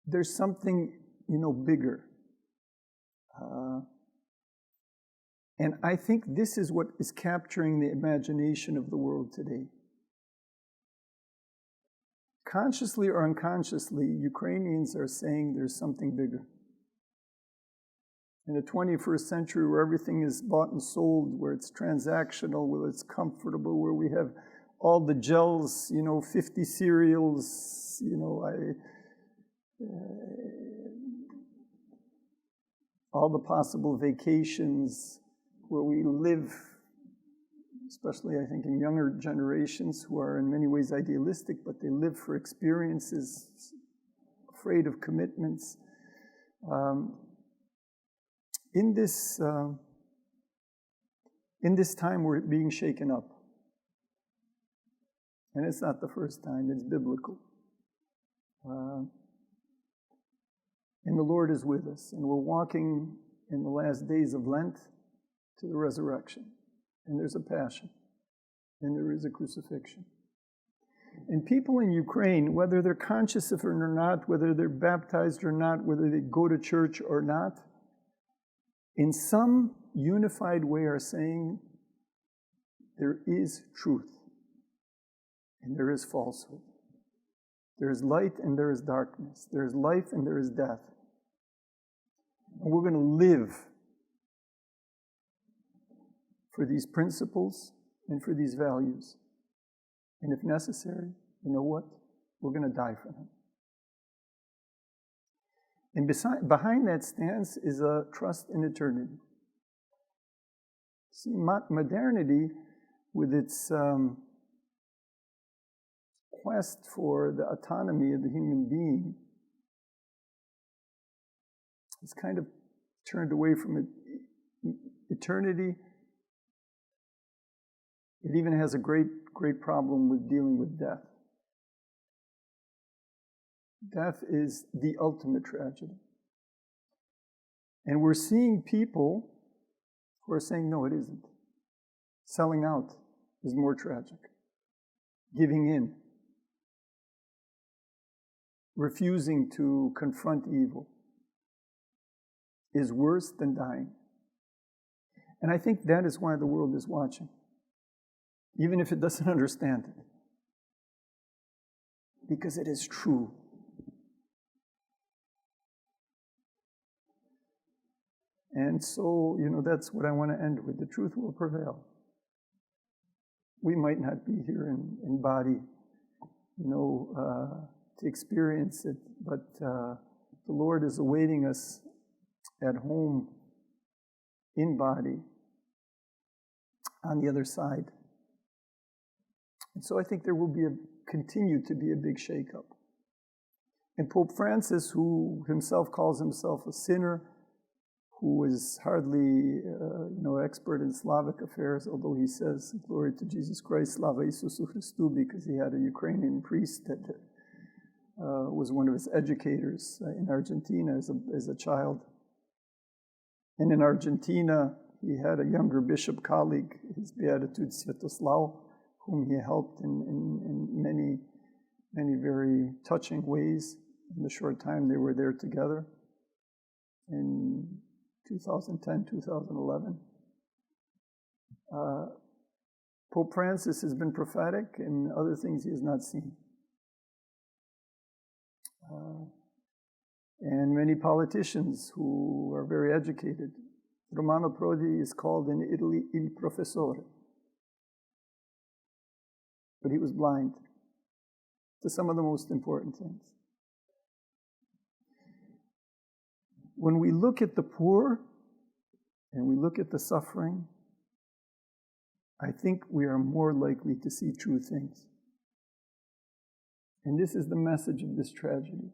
Speaker 5: there's something, bigger. And I think this is what is capturing the imagination of the world today. Consciously or unconsciously, Ukrainians are saying there's something bigger. In the 21st century, where everything is bought and sold, where it's transactional, where it's comfortable, where we have all the gels, 50 cereals, all the possible vacations, where we live, especially I think in younger generations who are in many ways idealistic, but they live for experiences, afraid of commitments. In this time, we're being shaken up. And it's not the first time, it's biblical. And the Lord is with us, and we're walking in the last days of Lent to the resurrection. And there's a passion, and there is a crucifixion. And people in Ukraine, whether they're conscious of it or not, whether they're baptized or not, whether they go to church or not, in some unified way are saying there is truth and there is falsehood. There is light and there is darkness. There is life and there is death. And we're going to live for these principles and for these values. And if necessary, you know what? We're going to die for them. And behind that stance is a trust in eternity. See, modernity, with its quest for the autonomy of the human being, has kind of turned away from eternity. It even has a great problem with dealing with death. Death is the ultimate tragedy. And we're seeing people who are saying, no, it isn't. Selling out is more tragic. Giving in. Refusing to confront evil is worse than dying. And I think that is why the world is watching, even if it doesn't understand it. Because it is true. And so, that's what I want to end with. The truth will prevail. We might not be here in body, to experience it, but the Lord is awaiting us at home in body on the other side. And so I think there will continue to be a big shakeup. And Pope Francis, who himself calls himself a sinner, who is hardly, expert in Slavic affairs, although he says, glory to Jesus Christ, slava Isusu Christu, because he had a Ukrainian priest that was one of his educators in Argentina as a child. And in Argentina, he had a younger bishop colleague, his Beatitude Sviatoslav, whom he helped in many, many very touching ways in the short time they were there together. In 2010, 2011. Pope Francis has been prophetic, and other things he has not seen. And many politicians who are very educated. Romano Prodi is called in Italy il professore. But he was blind to some of the most important things. When we look at the poor and we look at the suffering, I think we are more likely to see true things. And this is the message of this tragedy.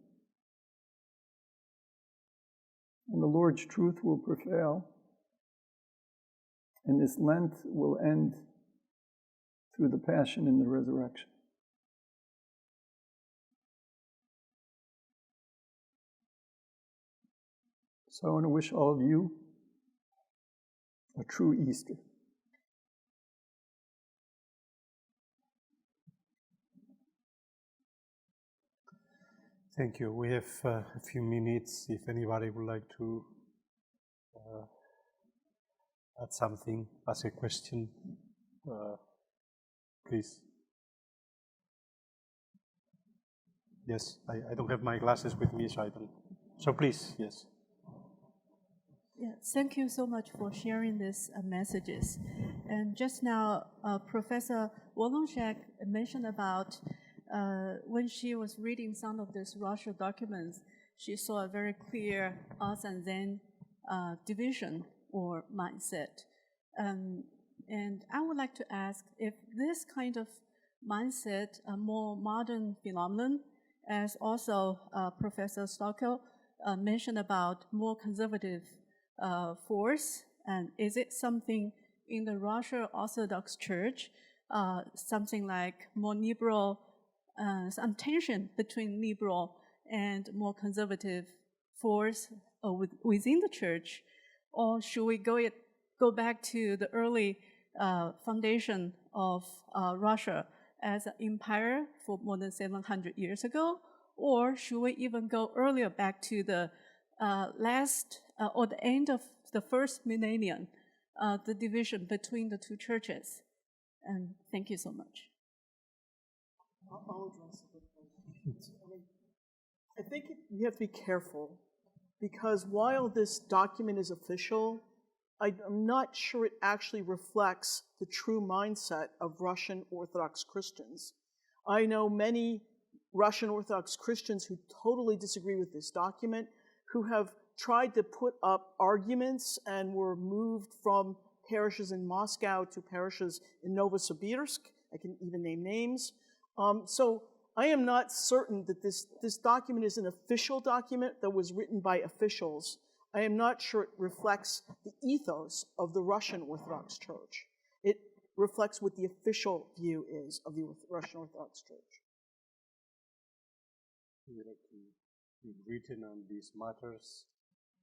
Speaker 5: And the Lord's truth will prevail, and this Lent will end through the Passion and the Resurrection. So I want to wish all of you a true Easter.
Speaker 1: Thank you. We have a few minutes if anybody would like to add something, ask a question, please. Yes, I don't have my glasses with me, so I don't. So please, yes.
Speaker 6: Yeah, thank you so much for sharing these messages. And just now, Professor Wolonchak mentioned about when she was reading some of these Russia documents, she saw a very clear us and them division or mindset. And I would like to ask if this kind of mindset, a more modern phenomenon, as also Professor Stockel mentioned about more conservative force, and is it something in the Russian Orthodox Church, something like more liberal, some tension between liberal and more conservative force within the church, or should we go back to the early foundation of Russia as an empire for more than 700 years ago, or should we even go earlier back to the last or the end of the first millennium the division between the two churches. And thank you so much.
Speaker 4: I'll address it. I think you have to be careful, because while this document is official, I'm not sure it actually reflects the true mindset of Russian Orthodox Christians. I know many Russian Orthodox Christians who totally disagree with this document, who have tried to put up arguments and were moved from parishes in Moscow to parishes in Novosibirsk. I can even name names. So I am not certain that this document is an official document that was written by officials. I am not sure it reflects the ethos of the Russian Orthodox Church. It reflects what the official view is of the Russian Orthodox Church.
Speaker 1: Would you like to be written on these matters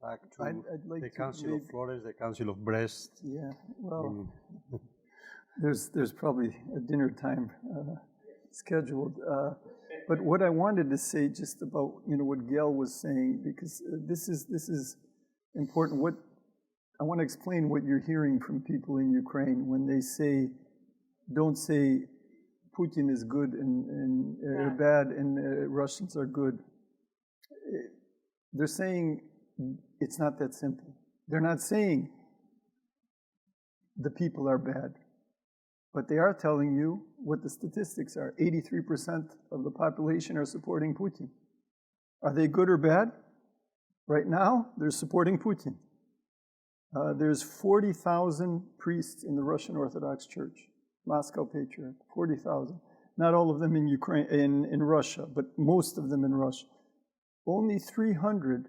Speaker 1: back to
Speaker 5: I'd like
Speaker 1: the
Speaker 5: to
Speaker 1: Council of Flores, the Council of Brest?
Speaker 5: Yeah, well, there's probably a dinner time scheduled. But what I wanted to say just about, what Gail was saying, because this is important. What I want to explain what you're hearing from people in Ukraine when they say, don't say Putin is good and bad and Russians are good. They're saying it's not that simple. They're not saying the people are bad. But they are telling you what the statistics are. 83% of the population are supporting Putin. Are they good or bad? Right now, they're supporting Putin. There's 40,000 priests in the Russian Orthodox Church, Moscow Patriarch, 40,000. Not all of them in Ukraine, in Russia, but most of them in Russia. Only 300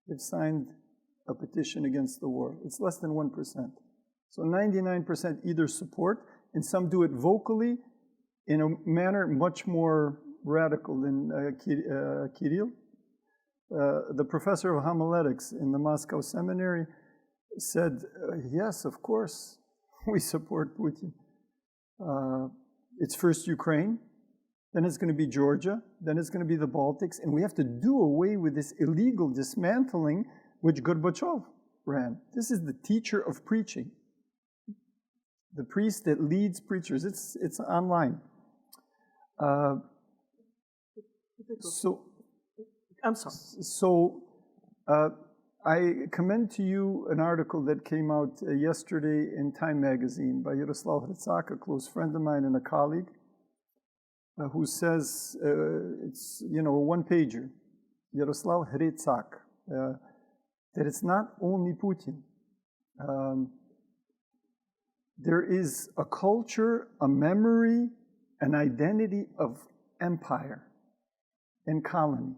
Speaker 5: have signed a petition against the war. It's less than 1%. So 99% either support, and some do it vocally in a manner much more radical than Kirill. The professor of homiletics in the Moscow seminary said, yes, of course, we support Putin. It's first Ukraine, then it's going to be Georgia, then it's going to be the Baltics, and we have to do away with this illegal dismantling which Gorbachev ran. This is the teacher of preaching. The priest that leads preachers. It's online. So
Speaker 4: I'm sorry.
Speaker 5: So I commend to you an article that came out yesterday in Time magazine by Yaroslav Hrytsak, a close friend of mine and a colleague, who says, it's, a one-pager, Yaroslav Hrytsak, that it's not only Putin. There is a culture, a memory, an identity of empire and colony.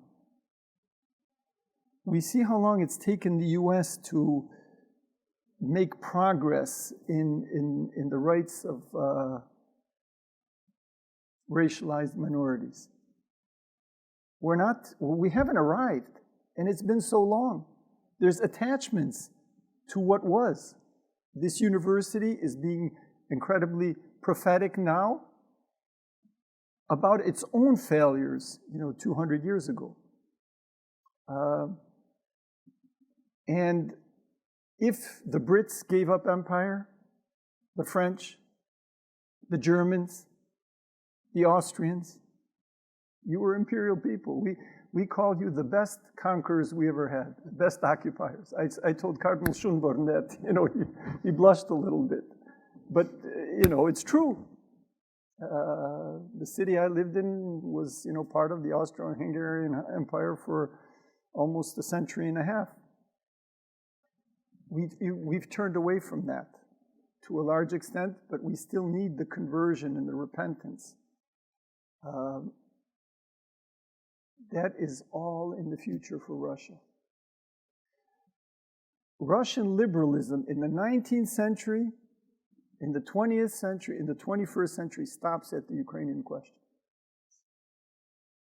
Speaker 5: We see how long it's taken the U.S. to make progress in the rights of racialized minorities. We haven't arrived, and it's been so long. There's attachments to what was. This university is being incredibly prophetic now about its own failures, 200 years ago. And if the Brits gave up empire, the French, the Germans, the Austrians, you were imperial people. We called you the best conquerors we ever had, the best occupiers. I told Cardinal Schönborn that, he blushed a little bit. But, it's true. The city I lived in was, part of the Austro-Hungarian Empire for almost a century and a half. We've turned away from that to a large extent, but we still need the conversion and the repentance. That is all in the future for Russia. Russian liberalism in the 19th century, in the 20th century, in the 21st century stops at the Ukrainian question.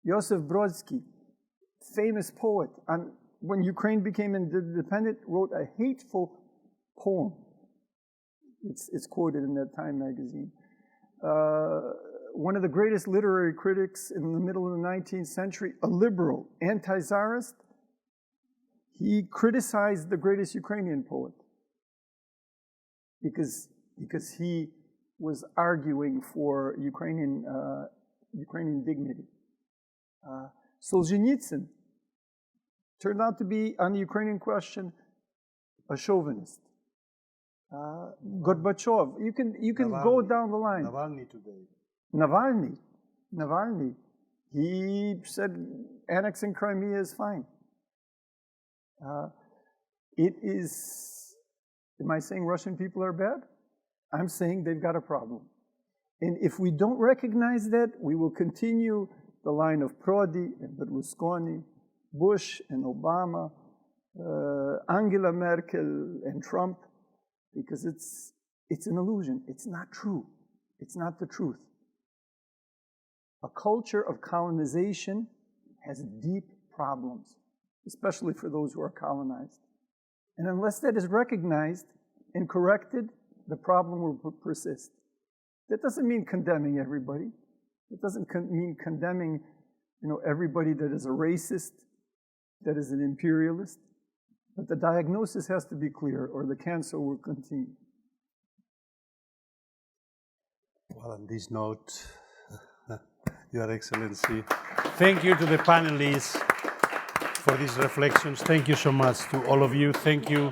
Speaker 5: Joseph Brodsky, famous poet, when Ukraine became independent, wrote a hateful poem. It's quoted in that Time magazine. One of the greatest literary critics in the middle of the 19th century, a liberal, anti-Tsarist, he criticized the greatest Ukrainian poet. because he was arguing for Ukrainian dignity. Solzhenitsyn turned out to be, on the Ukrainian question, a chauvinist. Gorbachev, you can go down the line.
Speaker 1: Navalny today.
Speaker 5: Navalny, he said annexing Crimea is fine. It is, am I saying Russian people are bad? I'm saying they've got a problem. And if we don't recognize that, we will continue the line of Prodi and Berlusconi, Bush and Obama, Angela Merkel and Trump, because it's an illusion. It's not true. It's not the truth. A culture of colonization has deep problems, especially for those who are colonized. And unless that is recognized and corrected, the problem will persist. That doesn't mean condemning everybody. It doesn't mean condemning, everybody that is a racist, that is an imperialist. But the diagnosis has to be clear, or the cancer will continue.
Speaker 1: Well, on this note, Your Excellency, thank you to the panelists for these reflections. Thank you so much to all of you. Thank you